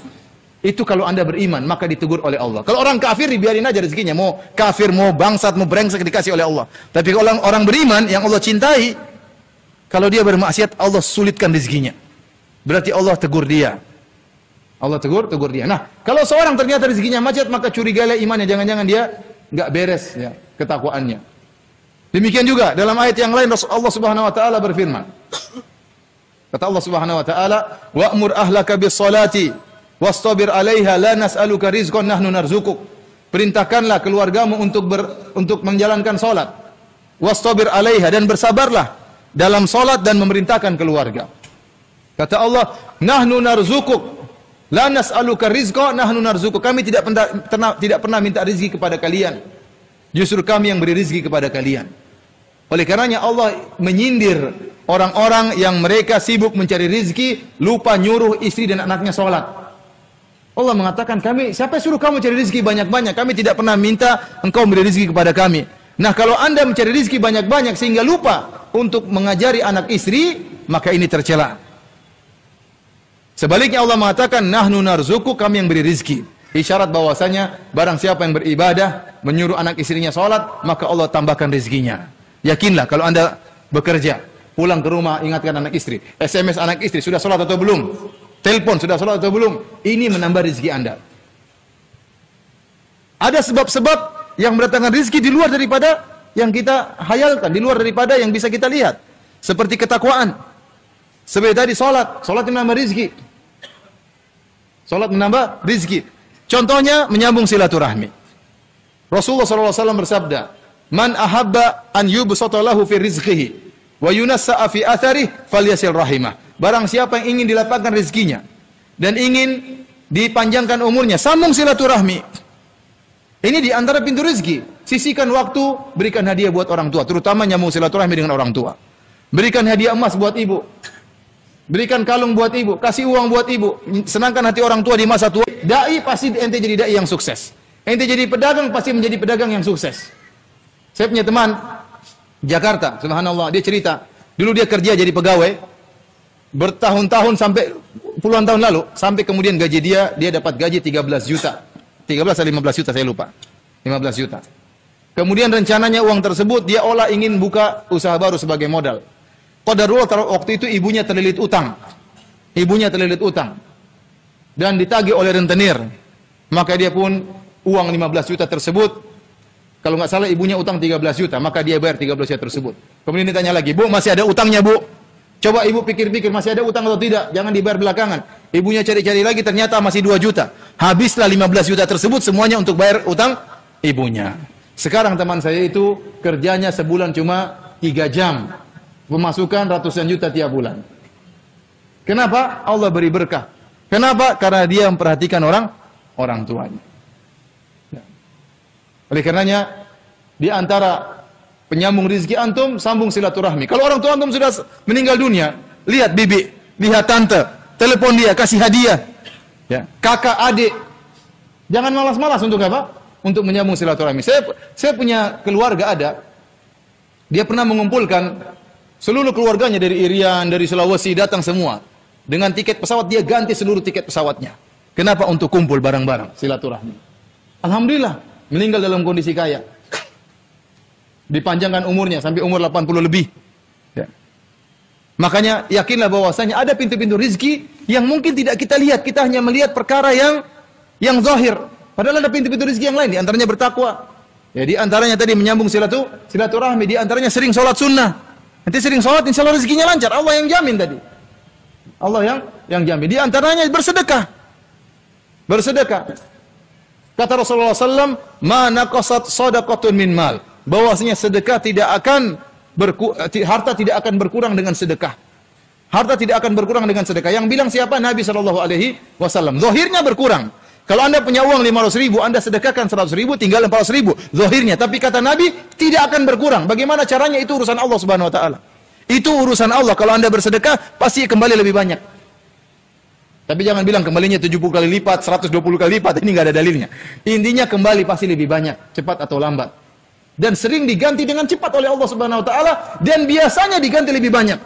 Itu kalau Anda beriman, maka ditegur oleh Allah. Kalau orang kafir dibiarin aja rezekinya, mau kafir, mau bangsat, mau brengsek dikasih oleh Allah. Tapi kalau orang beriman yang Allah cintai, kalau dia bermaksiat, Allah sulitkan rezekinya. Berarti Allah tegur dia. Allah tegur dia. Nah, kalau seorang ternyata rezekinya macet, maka curigailah imannya, jangan-jangan dia enggak beres ya ketakwaannya. Demikian juga dalam ayat yang lain Allah Subhanahu wa taala berfirman. Kata Allah Subhanahu wa taala, "Wa'mur ahlaka bis-shalati wastabir 'alaiha la nas'aluka rizqan nahnu narzuquk." Perintahkanlah keluargamu untuk menjalankan salat. Wastabir 'alaiha, dan bersabarlah dalam salat dan memerintahkan keluarga. Kata Allah, "Nahnu narzuquk." La nas'aluka rizqa nahnu narzuquk. Kami tidak pernah minta rezeki kepada kalian. Justru kami yang beri rezeki kepada kalian. Oleh karenanya Allah menyindir orang-orang yang mereka sibuk mencari rezeki, lupa nyuruh istri dan anaknya salat. Allah mengatakan, siapa yang suruh kamu cari rezeki banyak-banyak? Kami tidak pernah minta engkau beri rezeki kepada kami. Nah, kalau Anda mencari rezeki banyak-banyak sehingga lupa untuk mengajari anak istri, maka ini tercela. Sebaliknya Allah mengatakan, nahnu narzuku, kami yang beri rizki. Isyarat bahwasanya barang siapa yang beribadah, menyuruh anak istrinya sholat, maka Allah tambahkan rizkinya. Yakinlah kalau Anda bekerja, pulang ke rumah ingatkan anak istri, SMS anak istri, sudah sholat atau belum? Telepon, sudah sholat atau belum? Ini menambah rizki Anda. Ada sebab-sebab yang mendatangkan rizki di luar daripada yang kita hayalkan, di luar daripada yang bisa kita lihat. Seperti ketakwaan. Seperti tadi sholat menambah rizki. Salat menambah rizki. Contohnya menyambung silaturahmi. Rasulullah SAW bersabda, "Man ahabba an yubsata lahu fi rizqihi wa yunassa'a fi atharih falyasil rahimah." Barang siapa yang ingin dilapangkan rezekinya dan ingin dipanjangkan umurnya, sambung silaturahmi. Ini di antara pintu rezeki. Sisihkan waktu, berikan hadiah buat orang tua, terutama nyambung silaturahmi dengan orang tua. Berikan hadiah emas buat ibu. Berikan kalung buat ibu, kasih uang buat ibu, senangkan hati orang tua di masa tua. Dai pasti ente jadi dai yang sukses. Ente jadi pedagang pasti menjadi pedagang yang sukses. Saya punya teman Jakarta, subhanallah, dia cerita, dulu dia kerja jadi pegawai bertahun-tahun sampai puluhan tahun lalu, sampai kemudian gaji dia dapat gaji 13 juta. 13 atau 15 juta saya lupa. 15 juta. Kemudian rencananya uang tersebut dia olah ingin buka usaha baru sebagai modal. Qadarullah waktu itu ibunya terlilit utang. Dan ditagih oleh rentenir. Maka dia pun uang 15 juta tersebut, kalau nggak salah ibunya utang 13 juta, maka dia bayar 13 juta tersebut. Kemudian ditanya lagi, "Bu, masih ada utangnya, Bu?" Coba ibu pikir-pikir masih ada utang atau tidak, jangan dibayar belakangan. Ibunya cari-cari lagi, ternyata masih 2 juta. Habislah 15 juta tersebut semuanya untuk bayar utang ibunya. Sekarang teman saya itu kerjanya sebulan cuma 3 jam. Pemasukan ratusan juta tiap bulan. Kenapa? Allah beri berkah. Kenapa? Karena dia memperhatikan orang tuanya. Oleh karenanya, di antara penyambung rezeki antum, sambung silaturahmi. Kalau orang tua antum sudah meninggal dunia, lihat bibi, lihat tante, telepon dia, kasih hadiah. Ya, kakak, adik. Jangan malas-malas untuk apa? Untuk menyambung silaturahmi. Saya punya keluarga ada, dia pernah mengumpulkan seluruh keluarganya dari Irian, dari Sulawesi, datang semua. Dengan tiket pesawat, dia ganti seluruh tiket pesawatnya. Kenapa? Untuk kumpul bareng-bareng, silaturahmi. Alhamdulillah, meninggal dalam kondisi kaya. Dipanjangkan umurnya, sampai umur 80 lebih. Ya. Makanya yakinlah bahwasanya ada pintu-pintu rizki yang mungkin tidak kita lihat. Kita hanya melihat perkara yang zahir. Padahal ada pintu-pintu rizki yang lain. Di antaranya bertakwa. Ya, di antaranya tadi menyambung silaturahmi. Di antaranya sering sholat sunnah. Nanti sering sholat, insya Allah rezekinya lancar. Allah yang jamin tadi. Allah yang jamin. Di antaranya bersedekah. Bersedekah. Kata Rasulullah SAW, ma naqasat shadaqatun min mal. Bahwasanya sedekah harta tidak akan berkurang dengan sedekah. Harta tidak akan berkurang dengan sedekah. Yang bilang siapa? Nabi SAW. Zahirnya berkurang. Kalau anda punya uang 500 ribu, anda sedekahkan 100 ribu, tinggal 400 ribu. Zahirnya. Tapi kata Nabi, tidak akan berkurang. Bagaimana caranya? Itu urusan Allah Subhanahu Wa Taala. Itu urusan Allah. Kalau anda bersedekah, pasti kembali lebih banyak. Tapi jangan bilang kembalinya 70 kali lipat, 120 kali lipat. Ini nggak ada dalilnya. Intinya kembali pasti lebih banyak, cepat atau lambat. Dan sering diganti dengan cepat oleh Allah Subhanahu Wa Taala. Dan biasanya diganti lebih banyak.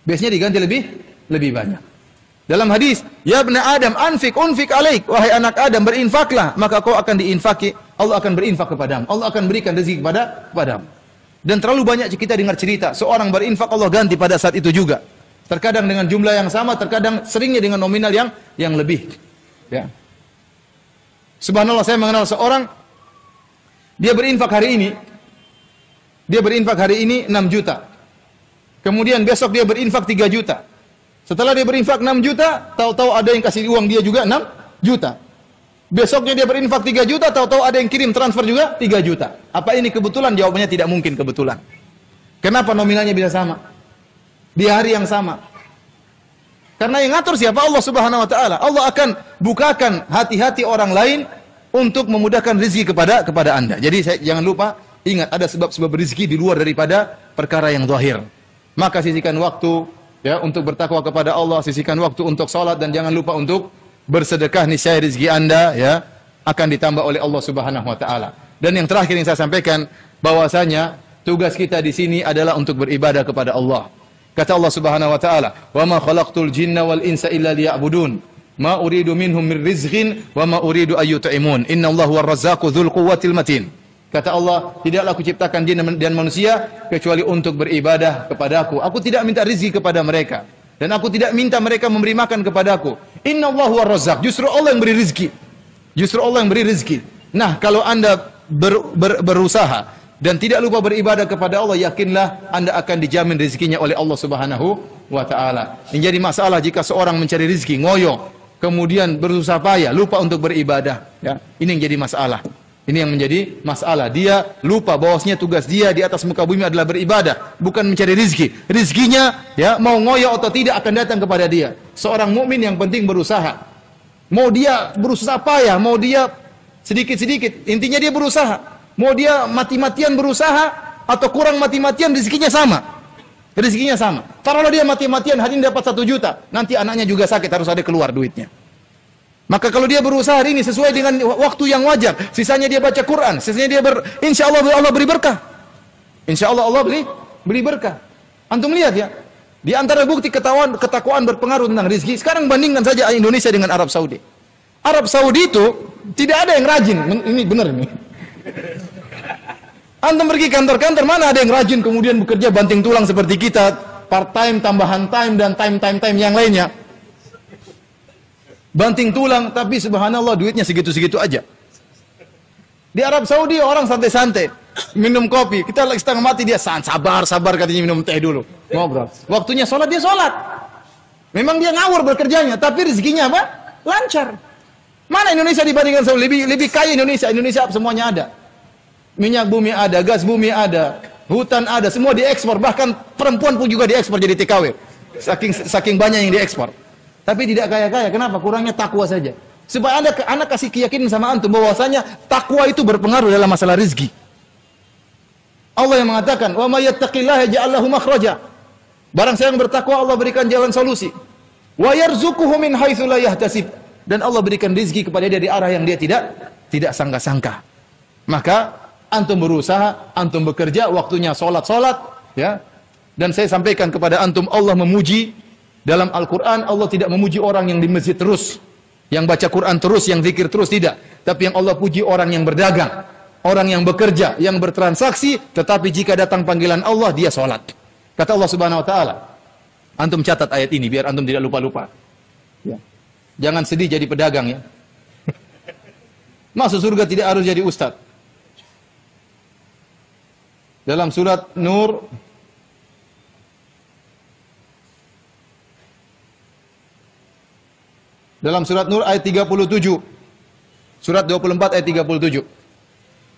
Biasanya diganti lebih banyak. Dalam hadis, ya ibna Adam, unfik alaik. Wahai anak Adam, berinfaklah. Maka kau akan diinfaki. Allah akan berinfak kepadamu. Allah akan berikan rezeki kepadamu. Dan terlalu banyak kita dengar cerita. Seorang berinfak, Allah ganti pada saat itu juga. Terkadang dengan jumlah yang sama, terkadang seringnya dengan nominal yang lebih. Ya. Subhanallah, saya mengenal seorang, dia berinfak hari ini 6 juta. Kemudian besok dia berinfak 3 juta. Setelah dia berinfak 6 juta, tahu-tahu ada yang kasih uang dia juga 6 juta. Besoknya dia berinfak 3 juta, tahu-tahu ada yang kirim transfer juga 3 juta. Apa ini kebetulan? Jawabannya tidak mungkin kebetulan. Kenapa nominalnya bisa sama? Di hari yang sama. Karena yang ngatur siapa? Allah Subhanahu Wa Taala. Allah akan bukakan hati-hati orang lain untuk memudahkan rezeki kepada anda. Jadi jangan lupa, ingat ada sebab-sebab rezeki di luar daripada perkara yang zahir. Maka sisihkan waktu ya untuk bertakwa kepada Allah, sisihkan waktu untuk salat, dan jangan lupa untuk bersedekah. Niscaya rezeki anda ya akan ditambah oleh Allah Subhanahu Wa Taala. Dan yang terakhir yang saya sampaikan, bahwasanya tugas kita di sini adalah untuk beribadah kepada Allah. Kata Allah Subhanahu Wa Taala, "Wa ma khalaqtul jinna wal insa illa liya'budun. Ma uridu minhum min rizqin wa ma uridu ayyut'imun. Innallaha huwar razzaqu dzul quwwatil matin." Kata Allah, tidaklah aku ciptakan jin dan manusia kecuali untuk beribadah kepadaku. Aku tidak minta rezeki kepada mereka, dan aku tidak minta mereka memberi makan kepadaku. Innallaha huwar razzaq. Justru Allah yang beri rezeki. Justru Allah yang beri rezeki. Nah, kalau anda berusaha dan tidak lupa beribadah kepada Allah, yakinlah anda akan dijamin rezekinya oleh Allah Subhanahu Wa Taala. Yang jadi masalah jika seorang mencari rezeki ngoyo, kemudian berusaha payah, lupa untuk beribadah. Ya, ini yang jadi masalah. Ini yang menjadi masalah. Dia lupa bahwasanya tugas dia di atas muka bumi adalah beribadah, bukan mencari rezeki. Rezekinya ya mau ngoyo atau tidak akan datang kepada dia. Seorang mukmin yang penting berusaha. Mau dia berusaha payah, mau dia sedikit-sedikit, intinya dia berusaha. Mau dia mati-matian berusaha atau kurang mati-matian, rezekinya sama. Rezekinya sama. Taruhlah dia mati-matian hari ini dapat 1 juta, nanti anaknya juga sakit, harus ada keluar duitnya. Maka kalau dia berusaha hari ini sesuai dengan waktu yang wajar, sisanya dia baca Quran, sisanya dia insya Allah Allah beri berkah. Insya Allah Allah beri berkah. Antum lihat ya, di antara bukti ketakwaan berpengaruh tentang rezeki. Sekarang bandingkan saja Indonesia dengan Arab Saudi. Arab Saudi itu tidak ada yang rajin. Ini benar ini. Antum pergi kantor-kantor, mana ada yang rajin kemudian bekerja banting tulang seperti kita, part time, tambahan time, dan time yang lainnya. Banting tulang, tapi subhanallah duitnya segitu-segitu aja. Di Arab Saudi orang santai-santai, minum kopi. Kita lagi setengah mati, dia sabar katanya minum teh dulu. Ngobrol. Waktunya sholat, dia sholat. Memang dia ngawur bekerjanya, tapi rezekinya apa? Lancar. Mana Indonesia dibandingkan Saudi? Lebih kaya Indonesia. Indonesia semuanya ada. Minyak bumi ada, gas bumi ada, hutan ada, semua diekspor. Bahkan perempuan pun juga diekspor jadi TKW. Saking banyak yang diekspor. Tapi tidak kaya-kaya. Kenapa? Kurangnya takwa saja. Supaya anda kasih keyakinan sama antum bahwasanya takwa itu berpengaruh dalam masalah rezeki. Allah yang mengatakan, "Wa may yattaqillaha yaj'al lahu makhraja." Barang siapa yang bertakwa, Allah berikan jalan solusi. Wa yarzuquhu min haitsu la yahtasib. Dan Allah berikan rezeki kepada dia dari arah yang dia tidak sangka-sangka. Maka antum berusaha, antum bekerja, waktunya salat, ya. Dan saya sampaikan kepada antum, Allah memuji dalam Al-Quran. Allah tidak memuji orang yang di masjid terus, yang baca Quran terus, yang zikir terus, tidak. Tapi yang Allah puji orang yang berdagang, orang yang bekerja, yang bertransaksi, tetapi jika datang panggilan Allah, dia sholat. Kata Allah Subhanahu wa taala, antum catat ayat ini biar antum tidak lupa-lupa. Ya. Jangan sedih jadi pedagang ya. Masuk surga tidak harus jadi ustaz. Dalam surat Nur ayat 37. Surat 24 ayat 37.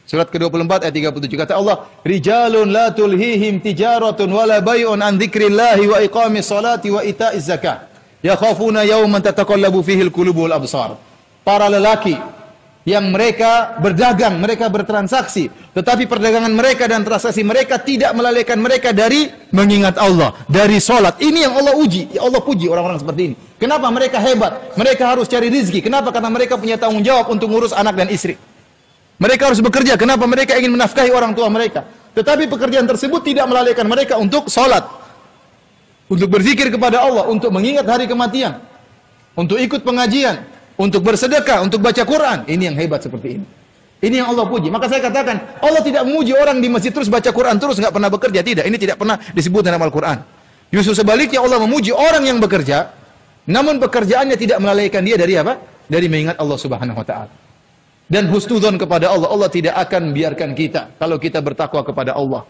Surat ke-24 ayat 37 kata Allah, "Rijalun la tulhihim tijaratun wala bai'un an dzikrillahi wa iqamis salati wa ita'iz zakah. Yakhafuna yawman tataqallabu fihi al-qulubu wal absar." Para lelaki yang mereka berdagang, mereka bertransaksi, tetapi perdagangan mereka dan transaksi mereka tidak melalaikan mereka dari mengingat Allah, dari salat. Ini yang Allah uji, Allah puji orang-orang seperti ini. Kenapa mereka hebat? Mereka harus cari rizki. Kenapa? Karena mereka punya tanggung jawab untuk ngurus anak dan istri. Mereka harus bekerja. Kenapa? Mereka ingin menafkahi orang tua mereka. Tetapi pekerjaan tersebut tidak melalaikan mereka untuk salat, untuk berzikir kepada Allah, untuk mengingat hari kematian, untuk ikut pengajian, untuk bersedekah, untuk baca Quran. Ini yang hebat seperti ini. Ini yang Allah puji. Maka saya katakan, Allah tidak memuji orang di masjid terus baca Quran terus nggak pernah bekerja. Tidak, ini tidak pernah disebut dalam Al-Quran. Justru sebaliknya Allah memuji orang yang bekerja, namun pekerjaannya tidak melalaikan dia dari apa? Dari mengingat Allah Subhanahu wa taala. Dan husnudzon kepada Allah. Allah tidak akan biarkan kita kalau kita bertakwa kepada Allah.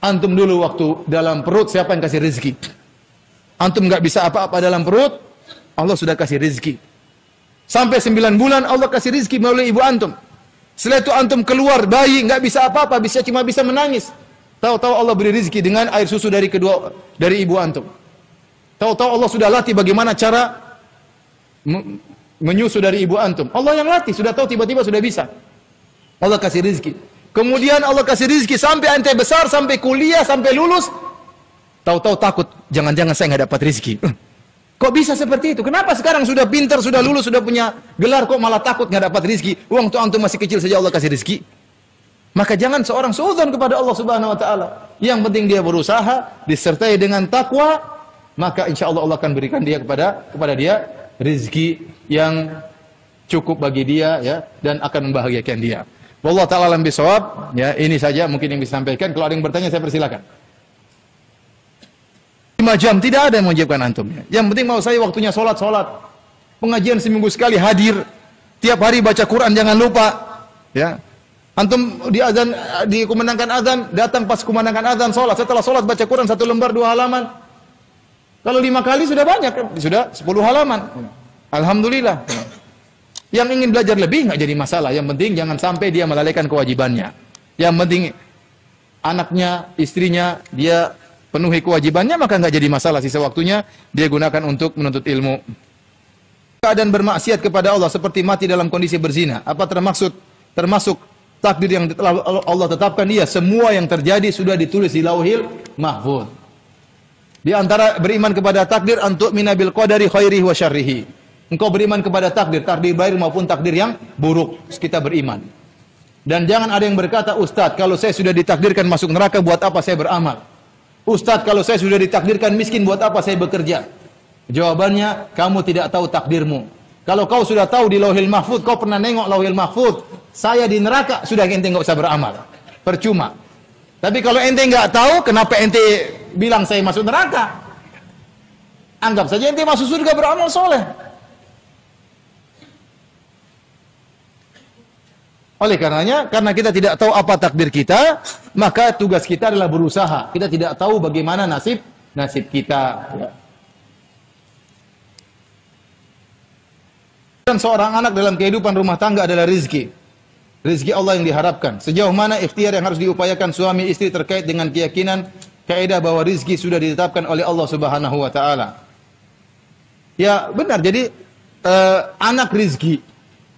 Antum dulu waktu dalam perut siapa yang kasih rezeki? Antum nggak bisa apa-apa dalam perut, Allah sudah kasih rezeki. Sampai 9 bulan Allah kasih rezeki melalui ibu antum. Setelah itu antum keluar bayi nggak bisa apa-apa, cuma bisa menangis. Tahu-tahu Allah beri rezeki dengan air susu dari ibu antum. Tahu-tahu Allah sudah latih bagaimana cara menyusu dari ibu antum. Allah yang latih, sudah tahu, tiba-tiba sudah bisa. Allah kasih rezeki. Kemudian Allah kasih rezeki sampai ente besar, sampai kuliah, sampai lulus. Tahu-tahu takut, jangan-jangan saya nggak dapat rezeki. Kok bisa seperti itu? Kenapa sekarang sudah pintar, sudah lulus, sudah punya gelar, kok malah takut nggak dapat rezeki? Uang tuh antum masih kecil saja Allah kasih rezeki. Maka jangan seorang suudzon kepada Allah Subhanahu wa taala. Yang penting dia berusaha disertai dengan takwa, maka insya Allah Allah akan berikan dia kepada dia rezeki yang cukup bagi dia ya, dan akan membahagiakan dia. Wallahu taala alam bisawab. Ya, ini saja mungkin yang bisa sampaikan. Kalau ada yang bertanya saya persilakan. 5 jam tidak ada yang mewajibkan antum. Yang penting mau saya waktunya salat. Pengajian seminggu sekali hadir. Tiap hari baca Quran jangan lupa. Ya. Antum dikumandangkan azan, datang pas kumandangkan azan salat. Setelah salat baca Quran 1 lembar 2 halaman. Kalau 5 kali sudah banyak, sudah 10 halaman. Alhamdulillah. Yang ingin belajar lebih nggak jadi masalah. Yang penting jangan sampai dia melalaikan kewajibannya. Yang penting anaknya, istrinya dia penuhi kewajibannya, maka nggak jadi masalah. Sisa waktunya dia gunakan untuk menuntut ilmu. Keadaan bermaksiat kepada Allah seperti mati dalam kondisi berzina. Apa termasuk takdir yang telah Allah tetapkan? Iya, semua yang terjadi sudah ditulis di Lauhil Mahfuz. Di antara beriman kepada takdir, antuk minabil qadari khairihi wa syarrihi. Engkau beriman kepada takdir baik maupun takdir yang buruk. Kita beriman. Dan jangan ada yang berkata, "Ustaz, kalau saya sudah ditakdirkan masuk neraka, buat apa saya beramal? Ustaz, kalau saya sudah ditakdirkan miskin, buat apa saya bekerja?" Jawabannya, kamu tidak tahu takdirmu. Kalau kau sudah tahu di Lauhil Mahfuz, kau pernah nengok Lauhil Mahfuz, saya di neraka, sudah ente enggak usah beramal. Percuma. Tapi kalau ente enggak tahu, kenapa ente bilang saya masuk neraka? Anggap saja ente masuk surga beramal soleh. Oleh karenanya, karena kita tidak tahu apa takdir kita, maka tugas kita adalah berusaha. Kita tidak tahu bagaimana nasib kita. Dan seorang anak dalam kehidupan rumah tangga adalah rizki. Rizki Allah yang diharapkan. Sejauh mana ikhtiar yang harus diupayakan suami istri terkait dengan keyakinan kaidah bahwa rizki sudah ditetapkan oleh Allah Subhanahu wa taala. Ya, benar. Jadi anak rizki.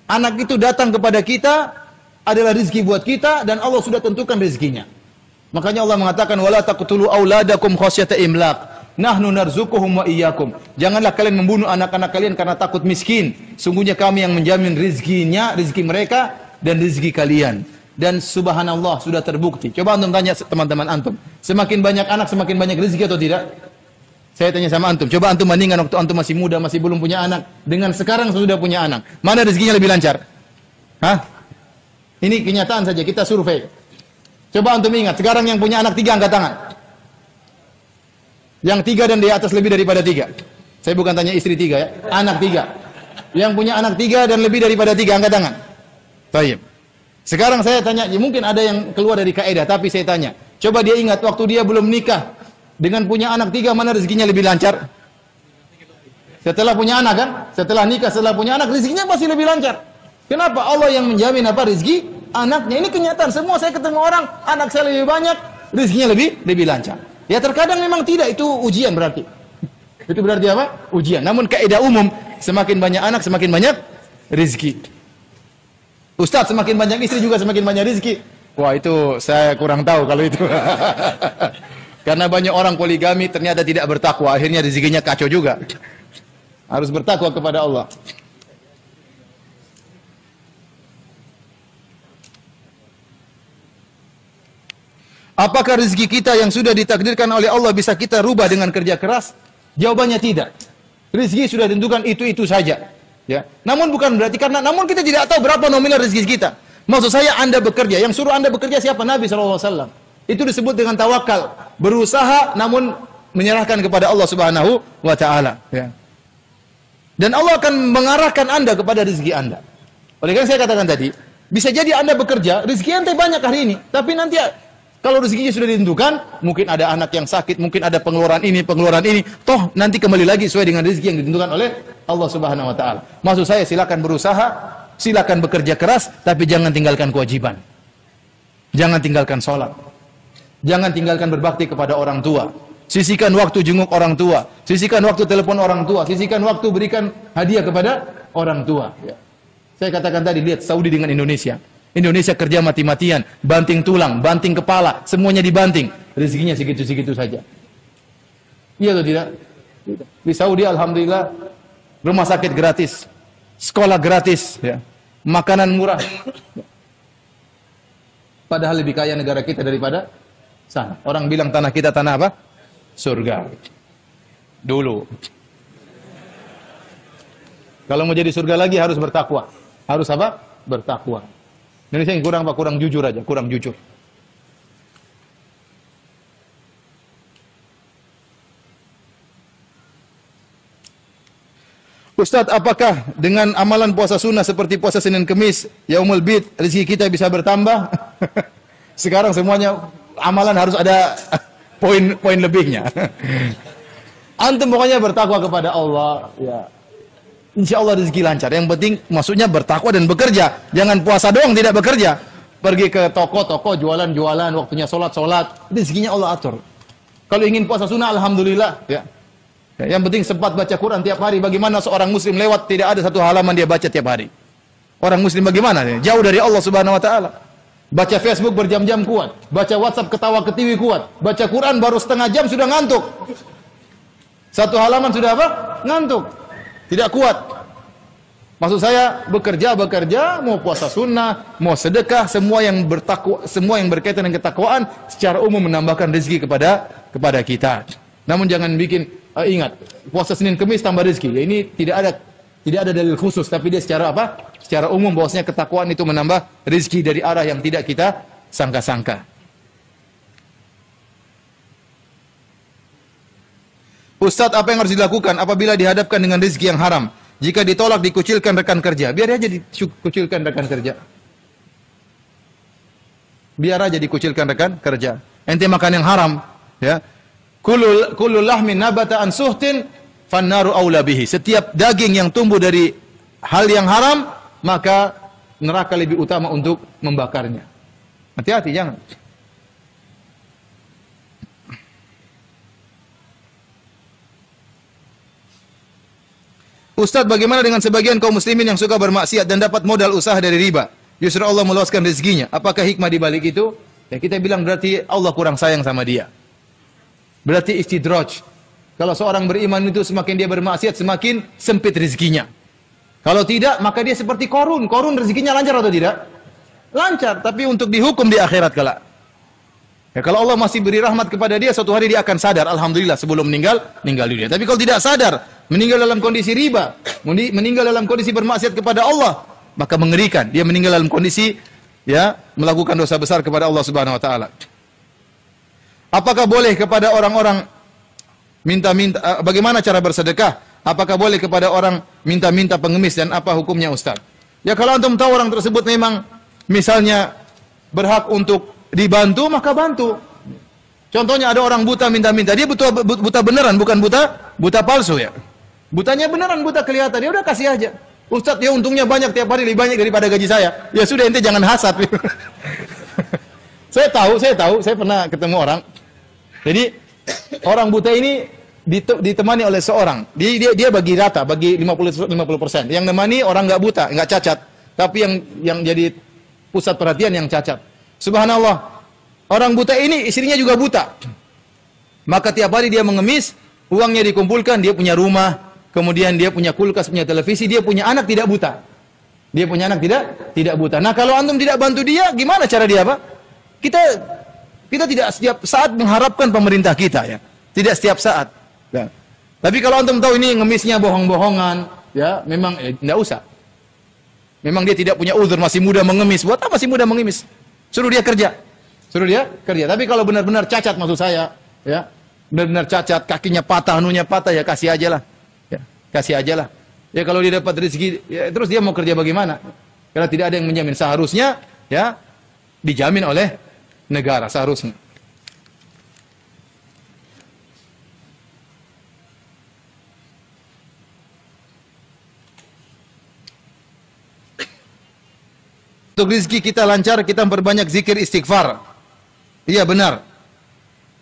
Anak itu datang kepada kita adalah rizki buat kita dan Allah sudah tentukan rizkinya. Makanya Allah mengatakan wala taqtulu auladakum khasyata imlaq. Nahnu narzuquhum wa iyyakum. Janganlah kalian membunuh anak-anak kalian karena takut miskin. Sungguhnya kami yang menjamin rizkinya, rizki mereka dan rizki kalian. Dan subhanallah sudah terbukti. Coba antum tanya teman-teman antum, semakin banyak anak semakin banyak rizki atau tidak? Saya tanya sama antum, coba antum bandingkan waktu antum masih muda, masih belum punya anak dengan sekarang sudah punya anak. Mana rezekinya lebih lancar? Hah? Ini kenyataan saja, kita survei. Coba antum ingat, sekarang yang punya anak 3 angkat tangan. Yang 3 dan di atas lebih daripada 3. Saya bukan tanya istri 3 ya, anak 3. Yang punya anak 3 dan lebih daripada 3, angkat tangan. Baik. Sekarang saya tanya, mungkin ada yang keluar dari kaidah, tapi saya tanya, coba dia ingat waktu dia belum nikah dengan punya anak 3, mana rezekinya lebih lancar? Setelah punya anak kan? Setelah nikah, setelah punya anak, rezekinya pasti lebih lancar. Kenapa? Allah yang menjamin apa? Rezeki anaknya. Ini kenyataan. Semua saya ketemu orang, anak saya lebih banyak, rezekinya lebih lancar. Ya terkadang memang tidak, itu ujian berarti. Itu berarti apa? Ujian. Namun kaidah umum, semakin banyak anak, semakin banyak rezeki. Ustaz, semakin banyak istri juga semakin banyak rezeki. Wah, itu saya kurang tahu kalau itu. Karena banyak orang poligami ternyata tidak bertakwa, akhirnya rezekinya kacau juga. Harus bertakwa kepada Allah. Apakah rezeki kita yang sudah ditakdirkan oleh Allah bisa kita rubah dengan kerja keras? Jawabannya tidak. Rezeki sudah ditentukan itu saja. Ya. Namun bukan berarti namun kita tidak tahu berapa nominal rezeki kita. Maksud saya Anda bekerja, yang suruh Anda bekerja siapa? Nabi SAW. Itu disebut dengan tawakal, berusaha namun menyerahkan kepada Allah Subhanahu wa taala, ya. Dan Allah akan mengarahkan Anda kepada rezeki Anda. Oleh karena saya katakan tadi, bisa jadi Anda bekerja, rezeki Anda banyak hari ini, tapi nanti kalau rezekinya sudah ditentukan, mungkin ada anak yang sakit, mungkin ada pengeluaran ini, toh nanti kembali lagi sesuai dengan rezeki yang ditentukan oleh Allah Subhanahu wa taala. Maksud saya silakan berusaha, silakan bekerja keras, tapi jangan tinggalkan kewajiban. Jangan tinggalkan sholat. Jangan tinggalkan berbakti kepada orang tua. Sisihkan waktu jenguk orang tua, sisihkan waktu telepon orang tua, sisihkan waktu berikan hadiah kepada orang tua. Ya. Saya katakan tadi, lihat Saudi dengan Indonesia. Indonesia kerja mati-matian, banting tulang, banting kepala, semuanya dibanting. Rezekinya segitu-segitu saja. Iya atau tidak? Di Saudi alhamdulillah rumah sakit gratis, sekolah gratis, ya. Makanan murah. Padahal lebih kaya negara kita daripada sana. Orang bilang tanah kita tanah apa? Surga. Dulu. Kalau mau jadi surga lagi harus bertakwa. Harus apa? Bertakwa. Indonesia yang kurang apa? Kurang jujur aja, kurang jujur. Ustaz, apakah dengan amalan puasa sunnah seperti puasa Senin Kemis, Yaumul Bid, rezeki kita bisa bertambah? Sekarang semuanya amalan harus ada poin lebihnya. Antum pokoknya bertakwa kepada Allah, ya. Insya Allah rezeki lancar. Yang penting maksudnya bertakwa dan bekerja. Jangan puasa doang tidak bekerja. Pergi ke toko-toko jualan-jualan, waktunya sholat-sholat. Rezekinya Allah atur. Kalau ingin puasa sunnah, alhamdulillah. Ya. Yang penting sempat baca Quran tiap hari. Bagaimana seorang muslim lewat tidak ada satu halaman dia baca tiap hari. Orang muslim bagaimana? Jauh dari Allah Subhanahu Wa Taala. Baca Facebook berjam-jam kuat. Baca WhatsApp ketawa ketiwi kuat. Baca Quran baru setengah jam sudah ngantuk. Satu halaman sudah apa? Ngantuk. Tidak kuat. Maksud saya bekerja, mau puasa sunnah, mau sedekah, semua yang bertakwa, semua yang berkaitan dengan ketakwaan secara umum menambahkan rezeki kepada kita. Namun jangan bikin ingat puasa Senin Kemis tambah rezeki. Ya, ini tidak ada dalil khusus, tapi dia secara apa? Secara umum bahwasanya ketakwaan itu menambah rezeki dari arah yang tidak kita sangka-sangka. Ustadz, apa yang harus dilakukan apabila dihadapkan dengan rezeki yang haram? Jika ditolak, dikucilkan rekan kerja. Biar aja dikucilkan rekan kerja. Biar aja dikucilkan rekan kerja. Ente makan yang haram, ya. Kullu lahmin nabata an suhtin fannaru aula bihi. Setiap daging yang tumbuh dari hal yang haram, maka neraka lebih utama untuk membakarnya. Hati-hati, jangan. Ustadz, bagaimana dengan sebagian kaum muslimin yang suka bermaksiat dan dapat modal usaha dari riba? Justru Allah meluaskan rezekinya. Apakah hikmah di balik itu? Ya, kita bilang berarti Allah kurang sayang sama dia. Berarti istidraj. Kalau seorang beriman itu semakin dia bermaksiat, semakin sempit rezekinya. Kalau tidak, maka dia seperti Qarun. Qarun rezekinya lancar atau tidak? Lancar, tapi untuk dihukum di akhirat kelak. Ya, kalau Allah masih beri rahmat kepada dia, suatu hari dia akan sadar, alhamdulillah, sebelum meninggal dunia. Tapi kalau tidak sadar, meninggal dalam kondisi riba, meninggal dalam kondisi bermaksiat kepada Allah, maka mengerikan. Dia meninggal dalam kondisi ya melakukan dosa besar kepada Allah Subhanahu wa taala. Apakah boleh kepada orang-orang minta-minta, bagaimana cara bersedekah? Apakah boleh kepada orang minta-minta pengemis dan apa hukumnya Ustaz? Ya kalau antum tahu orang tersebut memang misalnya berhak untuk dibantu, maka bantu. Contohnya ada orang buta minta-minta, dia buta beneran, bukan buta palsu ya. Butanya beneran, buta kelihatan, dia udah kasih aja. Ustaz, ya untungnya banyak tiap hari, lebih banyak daripada gaji saya. Ya sudah, ente jangan hasad. Saya tahu, saya pernah ketemu orang. Jadi orang buta ini ditemani oleh seorang. Dia bagi rata, bagi 50%. Yang nemani orang nggak buta, nggak cacat, tapi yang jadi pusat perhatian yang cacat. Subhanallah. Orang buta ini istrinya juga buta. Maka tiap hari dia mengemis, uangnya dikumpulkan, dia punya rumah, kemudian dia punya kulkas, punya televisi, dia punya anak tidak buta. Dia punya anak tidak buta. Nah, kalau antum tidak bantu dia, gimana cara dia, Pak? Kita tidak setiap saat mengharapkan pemerintah kita ya. Tidak setiap saat. Ya. Tapi kalau antum tahu ini ngemisnya bohong-bohongan, ya, memang enggak usah. Memang dia tidak punya uzur, masih muda mengemis. Buat apa masih muda mengemis? Suruh dia kerja. Tapi kalau benar-benar cacat maksud saya, ya. Benar-benar cacat, kakinya patah, anunya patah, ya kasih aja lah. Ya, kasih aja lah. Ya kalau dia dapat rezeki, ya, terus dia mau kerja bagaimana? Karena tidak ada yang menjamin. Seharusnya ya dijamin oleh negara seharusnya. Untuk rezeki kita lancar, kita memperbanyak zikir istighfar. Iya benar.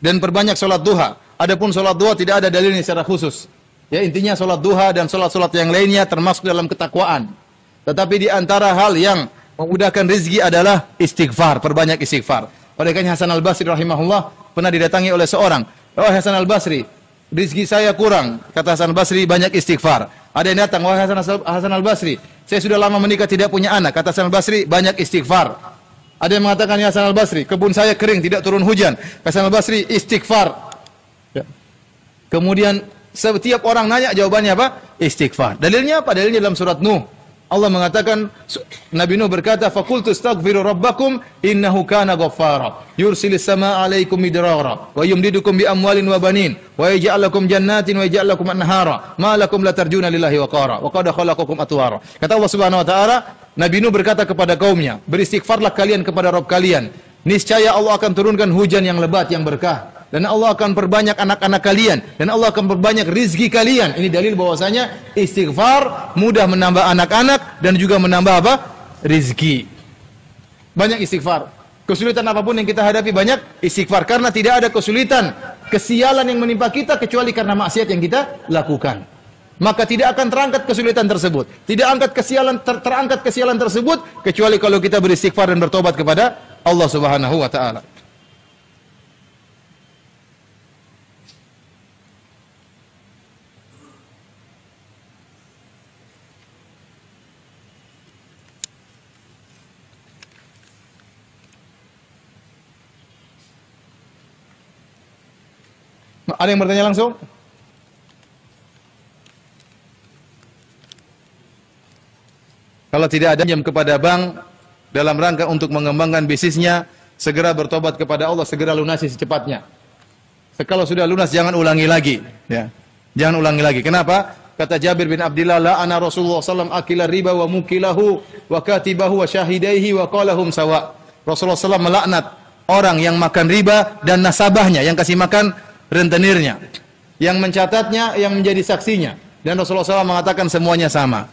Dan perbanyak sholat duha. Adapun sholat duha tidak ada dalilnya secara khusus. Ya intinya sholat duha dan sholat-sholat yang lainnya termasuk dalam ketakwaan. Tetapi di antara hal yang memudahkan rezeki adalah istighfar, perbanyak istighfar. Oleh karena Hasan Al-Basri rahimahullah pernah didatangi oleh seorang. Oh Hasan Al-Basri, rezeki saya kurang. Kata Hasan Al-Basri, banyak istighfar. Ada yang datang, wahai Hasan Al-Basri, saya sudah lama menikah tidak punya anak. Kata Hasan Al-Basri, banyak istighfar. Ada yang mengatakan, ya Hasan Al-Basri, kebun saya kering, tidak turun hujan. Hasan Al-Basri, istighfar. Ya. Kemudian setiap orang nanya, jawabannya apa? Istighfar. Dalilnya apa? Dalilnya dalam surat Nuh. Allah mengatakan, Nabi Nuh berkata, "Faqultu astaghfiru rabbakum innahu kana ghaffara yursilis samaa'a 'alaikum midrara wa yumdidukum bi amwalin wa banin wa yaj'al lakum jannatin wa yaj'al lakum anhara ma lakum la tarjuna lillahi waqara wa qad khalaqakum atwara." Kata Allah Subhanahu wa taala, Nabi Nuh berkata kepada kaumnya, "Beristighfarlah kalian kepada Rabb kalian. Niscaya Allah akan turunkan hujan yang lebat yang berkah. Dan Allah akan perbanyak anak-anak kalian. Dan Allah akan perbanyak rizki kalian." Ini dalil bahwasanya istighfar mudah menambah anak-anak dan juga menambah apa? Rizki. Banyak istighfar. Kesulitan apapun yang kita hadapi banyak istighfar. Karena tidak ada kesulitan, kesialan yang menimpa kita kecuali karena maksiat yang kita lakukan. Maka tidak akan terangkat kesulitan tersebut. Tidak terangkat kesialan tersebut kecuali kalau kita beristighfar dan bertobat kepada Allah Subhanahu wa taala. Ada yang bertanya langsung? Kalau tidak ada jam kepada bank dalam rangka untuk mengembangkan bisnisnya, segera bertobat kepada Allah, segera lunasi secepatnya. Kalau sudah lunas jangan ulangi lagi, ya. Jangan ulangi lagi. Kenapa? Kata Jabir bin Abdullah, "La'ana Rasulullah sallallahu alaihi wasallam akila riba wa mukilahu wa katibahu wa syahidaihi wa qalahum sawa." Rasulullah sallallahu melaknat orang yang makan riba dan nasabahnya yang kasih makan rentenirnya, yang mencatatnya, yang menjadi saksinya. Dan Rasulullah SAW mengatakan semuanya sama.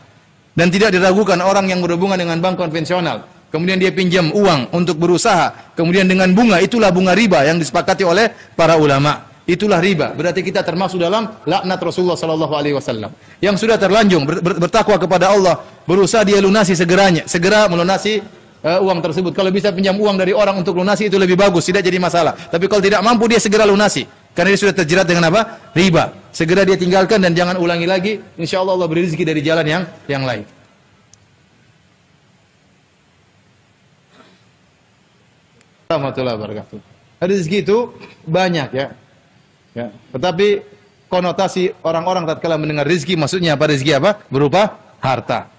Dan tidak diragukan orang yang berhubungan dengan bank konvensional, kemudian dia pinjam uang untuk berusaha, kemudian dengan bunga, itulah bunga riba yang disepakati oleh para ulama. Itulah riba. Berarti kita termasuk dalam laknat Rasulullah SAW. Yang sudah terlanjung bertakwa kepada Allah, berusaha dia lunasi segera melunasi uang tersebut. Kalau bisa pinjam uang dari orang untuk lunasi itu lebih bagus, tidak jadi masalah. Tapi kalau tidak mampu dia segera lunasi. Karena dia sudah terjerat dengan apa? Riba. Segera dia tinggalkan dan jangan ulangi lagi. Insyaallah Allah beri rezeki dari jalan yang lain. Warahmatullahi wabarakatuh. Rezeki itu banyak ya. Ya. Tetapi konotasi orang-orang tatkala mendengar rezeki maksudnya apa? Rezeki apa? Berupa harta.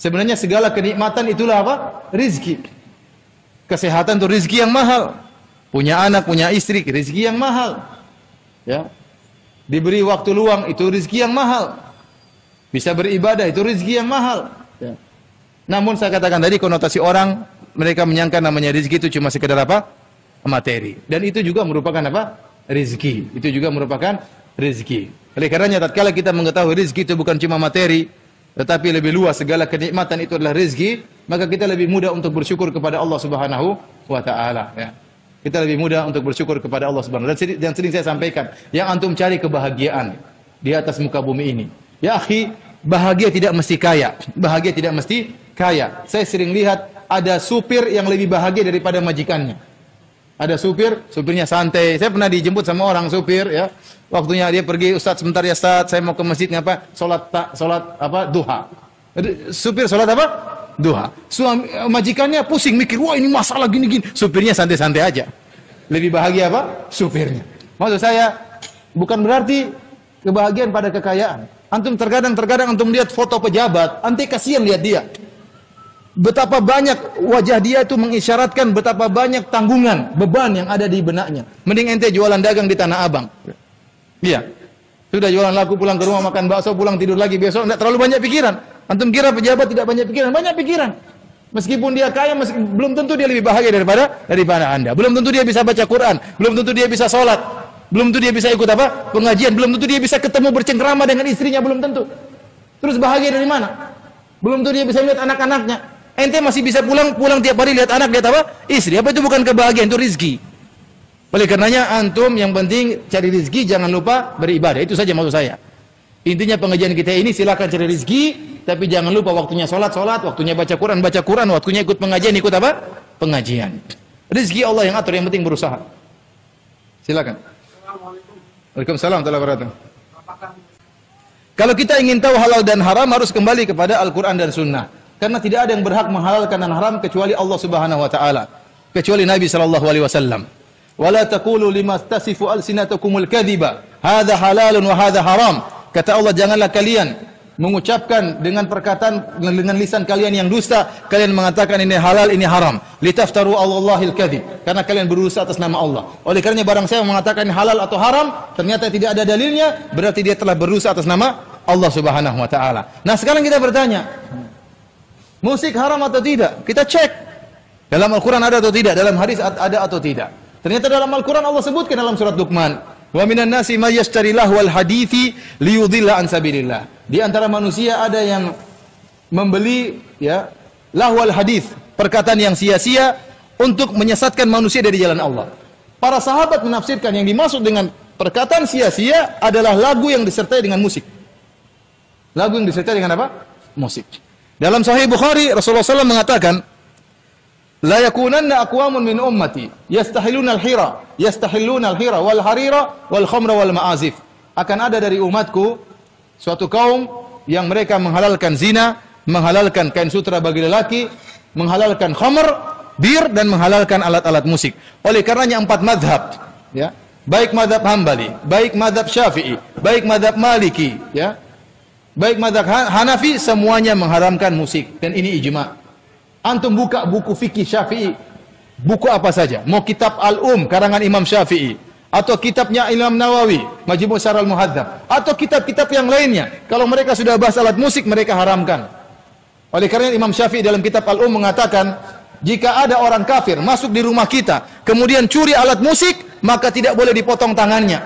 Sebenarnya segala kenikmatan itulah apa? Rezeki. Kesehatan itu rezeki yang mahal. Punya anak, punya istri, rezeki yang mahal. Ya. Diberi waktu luang, itu rezeki yang mahal. Bisa beribadah, itu rezeki yang mahal. Ya. Namun saya katakan tadi, konotasi orang, mereka menyangka namanya rezeki itu cuma sekedar apa? Materi. Dan itu juga merupakan apa? Rezeki. Itu juga merupakan rezeki. Oleh karenanya, tatkala kita mengetahui rezeki itu bukan cuma materi, tetapi lebih luas, segala kenikmatan itu adalah rezeki, maka kita lebih mudah untuk bersyukur kepada Allah Subhanahu wa taala, ya. Kita lebih mudah untuk bersyukur kepada Allah Subhanahu wa taala. Dan sering saya sampaikan, yang antum cari kebahagiaan di atas muka bumi ini. Ya akhi, bahagia tidak mesti kaya. Bahagia tidak mesti kaya. Saya sering lihat ada supir yang lebih bahagia daripada majikannya. Ada supirnya santai. Saya pernah dijemput sama orang supir, ya. Waktunya dia pergi, Ustaz sebentar ya Ustaz, saya mau ke masjid ngapa? Salat apa? Duha. Supir salat apa? Duha. Majikannya pusing mikir, wah ini masalah gini-gini. Supirnya santai-santai aja. Lebih bahagia apa? Supirnya. Maksud saya, bukan berarti kebahagiaan pada kekayaan. Antum terkadang antum lihat foto pejabat, antum kasihan lihat dia. Betapa banyak wajah dia itu mengisyaratkan betapa banyak tanggungan, beban yang ada di benaknya. Mending ente jualan dagang di Tanah Abang. Iya. Sudah jualan laku, pulang ke rumah makan bakso, pulang tidur lagi besok, enggak terlalu banyak pikiran. Antum kira pejabat tidak banyak pikiran? Banyak pikiran. Meskipun dia kaya, belum tentu dia lebih bahagia daripada Anda. Belum tentu dia bisa baca Quran, belum tentu dia bisa sholat, belum tentu dia bisa ikut apa? Pengajian, belum tentu dia bisa ketemu bercengkrama dengan istrinya, belum tentu. Terus bahagia dari mana? Belum tentu dia bisa melihat anak-anaknya. Ente masih bisa pulang tiap hari lihat anak, lihat apa? Istri. Apa itu bukan kebahagiaan, itu rizki. Oleh karenanya antum yang penting cari rizki, jangan lupa beribadah. Itu saja maksud saya. Intinya pengajian kita ini silakan cari rizki, tapi jangan lupa waktunya sholat, waktunya baca Quran, waktunya ikut pengajian, ikut apa? Pengajian. Rizki Allah yang atur, yang penting berusaha. Silakan. Waalaikumsalam warahmatullahi wabarakatuh. Kalau kita ingin tahu halal dan haram harus kembali kepada Al-Quran dan Sunnah. Karena tidak ada yang berhak menghalalkan dan haram kecuali Allah Subhanahu wa taala, kecuali Nabi sallallahu alaihi wasallam. Wala taqulu lima tasifu alsinatukumul kadhiba, hadza halalun wa hadza haram. Kata Allah, janganlah kalian mengucapkan dengan perkataan dengan lisan kalian yang dusta, kalian mengatakan ini halal, ini haram. Litaftaru 'alallahil kadhib, karena kalian berusaha atas nama Allah. Oleh karenanya barang saya mengatakan ini halal atau haram, ternyata tidak ada dalilnya, berarti dia telah berusaha atas nama Allah Subhanahu wa taala. Nah, sekarang kita bertanya, musik haram atau tidak? Kita cek. Dalam Al-Quran ada atau tidak? Dalam hadis ada atau tidak? Ternyata dalam Al-Quran Allah sebutkan dalam surat Luqman, wa minan nasi may yashtari lahwal hadithi liyudilla an sabilillah. Di antara manusia ada yang membeli ya lahwal hadith, perkataan yang sia-sia untuk menyesatkan manusia dari jalan Allah. Para sahabat menafsirkan yang dimaksud dengan perkataan sia-sia adalah lagu yang disertai dengan musik. Lagu yang disertai dengan apa? Musik. Dalam Sahih Bukhari Rasulullah SAW mengatakan, la yakunanna aqwamun min ummati yastahilluna al-hira wal harira wal khamra wal ma'azif. Akan ada dari umatku suatu kaum yang mereka menghalalkan zina, menghalalkan kain sutra bagi lelaki, menghalalkan khamr, bir, dan menghalalkan alat-alat musik. Oleh karenanya 4 mazhab, ya, baik mazhab Hambali, baik mazhab Syafi'i, baik mazhab Maliki, ya, baik mazhab Hanafi, semuanya mengharamkan musik, dan ini ijma'. Antum buka buku fikih Syafi'i, buku apa saja, mau kitab Al-Um karangan Imam Syafi'i, atau kitabnya Imam Nawawi, Majmu' Syarh Al-Muhadzab, atau kitab-kitab yang lainnya, kalau mereka sudah bahas alat musik, mereka haramkan. Oleh karena Imam Syafi'i dalam kitab Al-Um mengatakan, jika ada orang kafir masuk di rumah kita, kemudian curi alat musik, maka tidak boleh dipotong tangannya.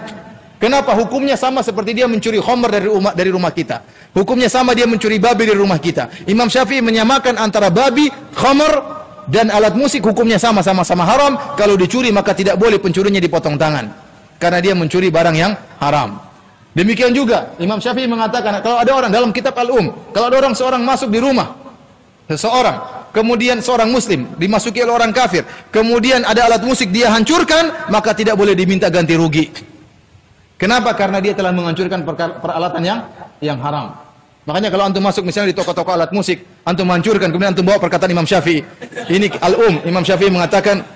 Kenapa? Hukumnya sama seperti dia mencuri khamr dari rumah kita. Hukumnya sama dia mencuri babi dari rumah kita. Imam Syafi'i menyamakan antara babi, khamr, dan alat musik, hukumnya sama-sama haram. Kalau dicuri maka tidak boleh pencurinya dipotong tangan, karena dia mencuri barang yang haram. Demikian juga Imam Syafi'i mengatakan, kalau ada orang dalam kitab Al-Um, kalau ada seorang masuk di rumah seseorang, kemudian seorang muslim dimasuki oleh orang kafir, kemudian ada alat musik dia hancurkan, maka tidak boleh diminta ganti rugi. Kenapa? Karena dia telah menghancurkan peralatan yang haram. Makanya kalau antum masuk misalnya di toko-toko alat musik, antum hancurkan, kemudian antum bawa perkataan Imam Syafi'i. Ini Al-Um, Imam Syafi'i mengatakan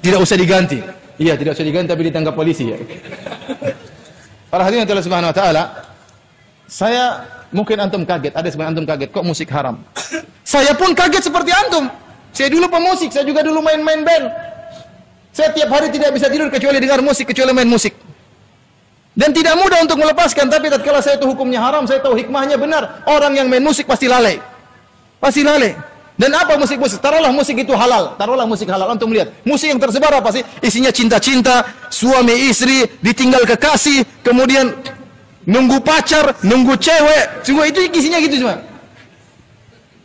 tidak usah diganti. Iya, tidak usah diganti, tapi ditangkap polisi ya. Para hadirin Allah Subhanahu wa taala, saya mungkin antum kaget, ada sebagian antum kaget, kok musik haram? Saya pun kaget seperti antum. Saya dulu pemusik, saya juga dulu main-main band. Saya tiap hari tidak bisa tidur kecuali dengar musik, kecuali main musik. Dan tidak mudah untuk melepaskan, tapi tatkala saya tahu hukumnya haram, saya tahu hikmahnya benar. Orang yang main musik pasti lalai. Pasti lalai. Dan apa musik-musik? Taruhlah musik itu halal. Taruhlah musik halal. Antum lihat. Musik yang tersebar apa sih? Isinya cinta-cinta, suami istri, ditinggal kekasih, kemudian nunggu pacar, nunggu cewek. Semua itu isinya gitu cuma.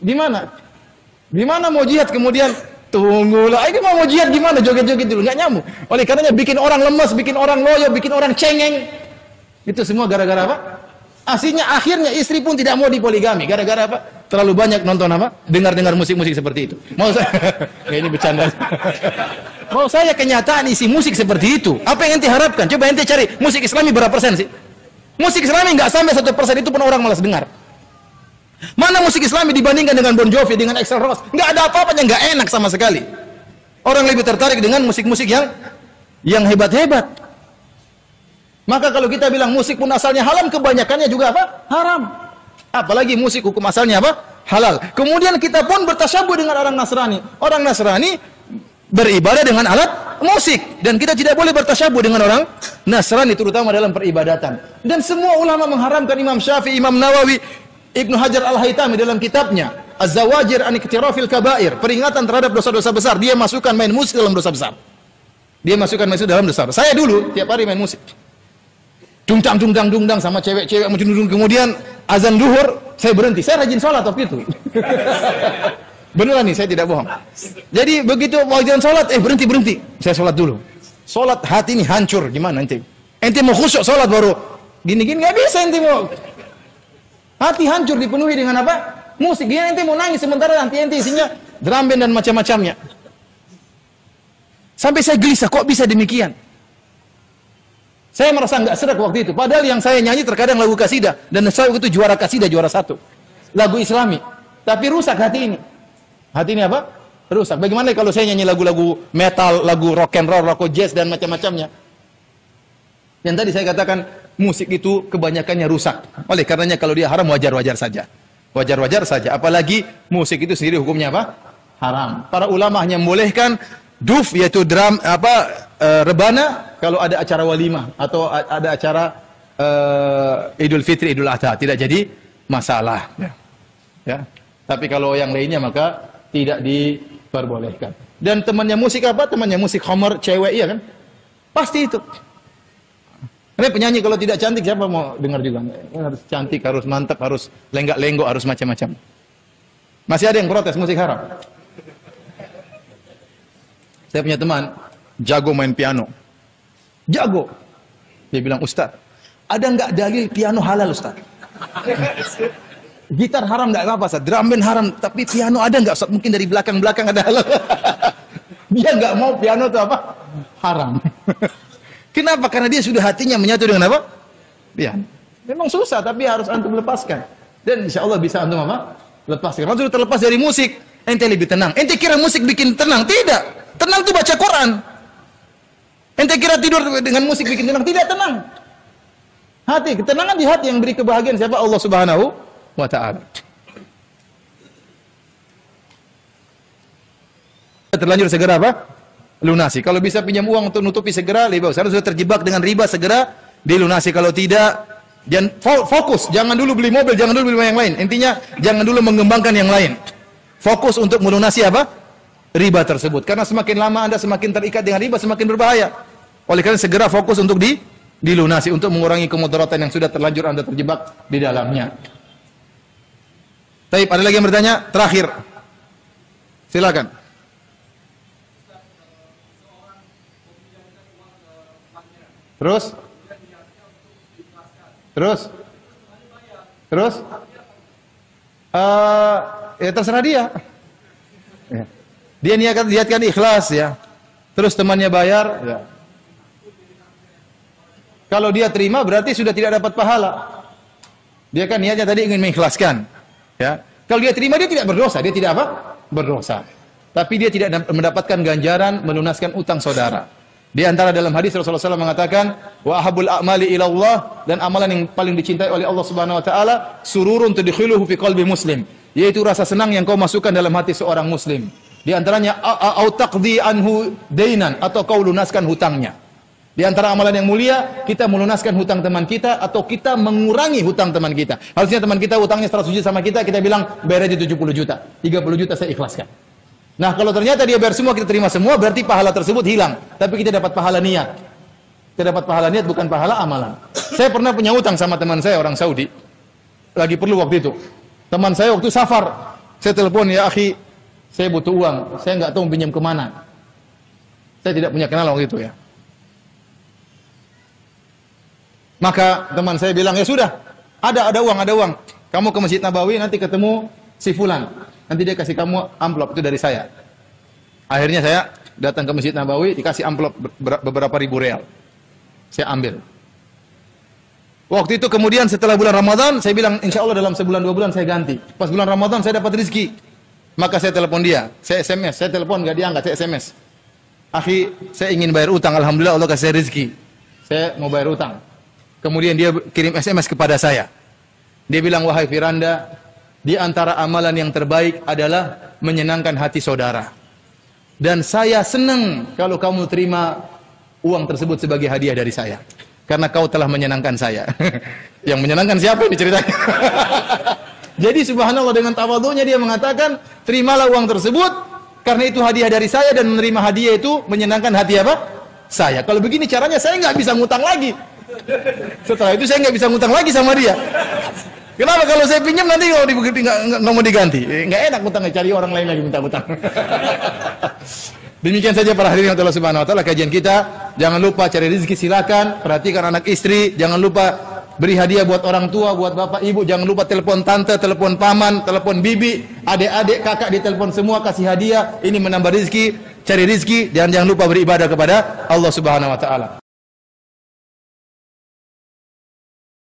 Di mana? Di mana mau jihad kemudian tunggulah. Ini mau jihad gimana? Joget-joget dulu. Enggak nyambung. Oleh karenanya bikin orang lemas, bikin orang loyo, bikin orang cengeng. Itu semua gara-gara apa? Aslinya akhirnya istri pun tidak mau dipoligami. Gara-gara apa? Terlalu banyak nonton apa? Dengar-dengar musik-musik seperti itu. Mau saya ini bercanda. Mau saya kenyataan isi musik seperti itu. Apa yang ente harapkan? Coba ente cari musik Islami berapa persen sih? Musik Islami nggak sampai 1% itu pun orang malas dengar. Mana musik Islami dibandingkan dengan Bon Jovi, dengan Axl Rose? Nggak ada apa-apanya, nggak enak sama sekali. Orang lebih tertarik dengan musik-musik yang hebat-hebat. Maka kalau kita bilang musik pun asalnya halal, kebanyakannya juga apa? Haram. Apalagi musik hukum asalnya apa? Halal. Kemudian kita pun bertasyabuh dengan orang Nasrani. Orang Nasrani beribadah dengan alat musik. Dan kita tidak boleh bertasyabuh dengan orang Nasrani, terutama dalam peribadatan. Dan semua ulama mengharamkan. Imam Syafi'i, Imam Nawawi, Ibnu Hajar Al-Haytami dalam kitabnya Az-Zawajir an Iktirafil Kabair, peringatan terhadap dosa-dosa besar. Dia masukkan main musik dalam dosa besar. Dia masukkan main musik dalam dosa besar. Saya dulu tiap hari main musik. Dungdang sama cewek-cewek menjunjung, kemudian azan duhur saya berhenti. Saya rajin sholat waktu itu. Beneran nih, saya tidak bohong. Jadi begitu mau azan sholat, berhenti. Saya sholat dulu. Sholat hati ini hancur. Gimana ente? Ente mau khusyuk sholat baru gini-gini nggak bisa ente mau. Hati hancur dipenuhi dengan apa? Musik. Dia ente mau nangis sementara nanti ente isinya drum band dan macam-macamnya. Sampai saya gelisah, kok bisa demikian? Saya merasa nggak serak waktu itu. Padahal yang saya nyanyi terkadang lagu kasidah. Dan saya waktu itu juara kasidah, juara 1. Lagu Islami. Tapi rusak hati ini. Hati ini apa? Rusak. Bagaimana kalau saya nyanyi lagu-lagu metal, lagu rock and roll, rock jazz, dan macam-macamnya. Yang tadi saya katakan, musik itu kebanyakannya rusak. Oleh karenanya kalau dia haram, wajar-wajar saja. Wajar-wajar saja. Apalagi musik itu sendiri hukumnya apa? Haram. Para ulama hanya membolehkan duf, yaitu drum, rebana, kalau ada acara walimah atau ada acara Idul Fitri, Idul Adha, tidak jadi masalah. Ya. Tapi kalau yang lainnya maka tidak diperbolehkan. Dan temannya musik apa? Temannya musik khamar, cewek, iya kan? Pasti itu. Ini penyanyi kalau tidak cantik siapa mau dengar juga? Harus cantik, harus mantap, harus lenggak-lenggok, harus macam-macam. Masih ada yang protes musik haram. Saya punya teman jago main piano. Jago. Dia bilang, Ustaz, ada nggak dalil piano halal, Ustaz? Gitar haram nggak apa-apa, Ustaz. Drum band haram, tapi piano ada nggak, Ustaz? Mungkin dari belakang-belakang ada halal. Dia nggak mau piano itu apa? Haram. Kenapa? Karena dia sudah hatinya menyatu dengan apa? Piano. Memang susah, tapi harus antum lepaskan. Dan insya Allah bisa antum apa? Lepaskan. Kalau sudah terlepas dari musik, ente lebih tenang. Ente kira musik bikin tenang? Tidak. Tenang itu baca Quran. Ente kira tidur dengan musik bikin tenang? Tidak tenang. Hati, ketenangan di hati yang beri kebahagiaan siapa? Allah Subhanahu wa Ta'ala. Terlanjur segera apa? Lunasi. Kalau bisa pinjam uang untuk nutupi segera, lebih bagus. Kalau sudah terjebak dengan riba, segera dilunasi. Kalau tidak, jangan fokus. Jangan dulu beli mobil, jangan dulu beli yang lain. Intinya, jangan dulu mengembangkan yang lain. Fokus untuk melunasi apa? Riba tersebut. Karena semakin lama Anda semakin terikat dengan riba, semakin berbahaya. Oleh karena segera fokus untuk dilunasi, untuk mengurangi kemudaratan yang sudah terlanjur Anda terjebak di dalamnya. Baik, ada lagi yang bertanya? Terakhir. Silakan. Terus? Ya terserah dia. Ya. Dia niatkan ikhlas ya. Terus temannya bayar ya. Kalau dia terima berarti sudah tidak dapat pahala. Dia kan niatnya tadi ingin mengikhlaskan. Ya. Kalau dia terima dia tidak berdosa, dia tidak apa? Berdosa. Tapi dia tidak mendapatkan ganjaran melunaskan utang saudara. Di antara dalam hadis Rasulullah SAW mengatakan, wa ahabul a'mali ilallah, dan amalan yang paling dicintai oleh Allah Subhanahu wa taala, sururun tudkhiluhu fi qalbi muslim, yaitu rasa senang yang kau masukkan dalam hati seorang muslim. Di antaranya au taqdi anhu dainan, atau kau lunaskan hutangnya. Di antara amalan yang mulia, kita melunaskan hutang teman kita atau kita mengurangi hutang teman kita. Harusnya teman kita hutangnya 100 juta sama kita bilang bayar aja 70 juta. 30 juta saya ikhlaskan. Nah, kalau ternyata dia bayar semua, kita terima semua, berarti pahala tersebut hilang. Tapi kita dapat pahala niat. Kita dapat pahala niat, bukan pahala amalan. Saya pernah punya hutang sama teman saya orang Saudi. Lagi perlu waktu itu. Teman saya waktu safar, saya telepon, ya akhi, saya butuh uang. Saya nggak tahu pinjam kemana. Saya tidak punya kenal waktu itu ya. Maka teman saya bilang, ya sudah, ada uang. Kamu ke Masjid Nabawi, nanti ketemu si Fulan. Nanti dia kasih kamu amplop, itu dari saya. Akhirnya saya datang ke Masjid Nabawi, dikasih amplop beberapa ribu real. Saya ambil. Waktu itu kemudian setelah bulan Ramadan, saya bilang, insya Allah dalam sebulan 2 bulan saya ganti. Pas bulan Ramadan saya dapat rezeki. Maka saya telepon dia, saya SMS, saya telepon nggak diangkat, saya SMS. Akhi, saya ingin bayar utang, alhamdulillah Allah kasih rezeki. Saya mau bayar utang. Kemudian dia kirim SMS kepada saya. Dia bilang, wahai Firanda, di antara amalan yang terbaik adalah menyenangkan hati saudara. Dan saya senang kalau kamu terima uang tersebut sebagai hadiah dari saya. Karena kau telah menyenangkan saya. Yang menyenangkan siapa ini ceritanya? Jadi subhanallah, dengan tawadhunya dia mengatakan, terimalah uang tersebut, karena itu hadiah dari saya, dan menerima hadiah itu menyenangkan hati apa? Saya. Kalau begini caranya, saya nggak bisa ngutang lagi. Setelah itu saya nggak bisa ngutang lagi sama dia. Kenapa? Kalau saya pinjam nanti kalau nggak mau diganti, nggak enak ngutangnya, cari orang lain lagi minta ngutang. Demikian saja para hadirin Allah Subhanahu Wa Taala kajian kita. Jangan lupa cari rezeki, silakan. Perhatikan anak istri. Jangan lupa beri hadiah buat orang tua, buat bapak ibu. Jangan lupa telepon tante, telepon paman, telepon bibi, adik-adik, kakak, ditelepon semua, kasih hadiah. Ini menambah rezeki, cari rezeki, dan jangan lupa beribadah kepada Allah Subhanahu Wa Taala.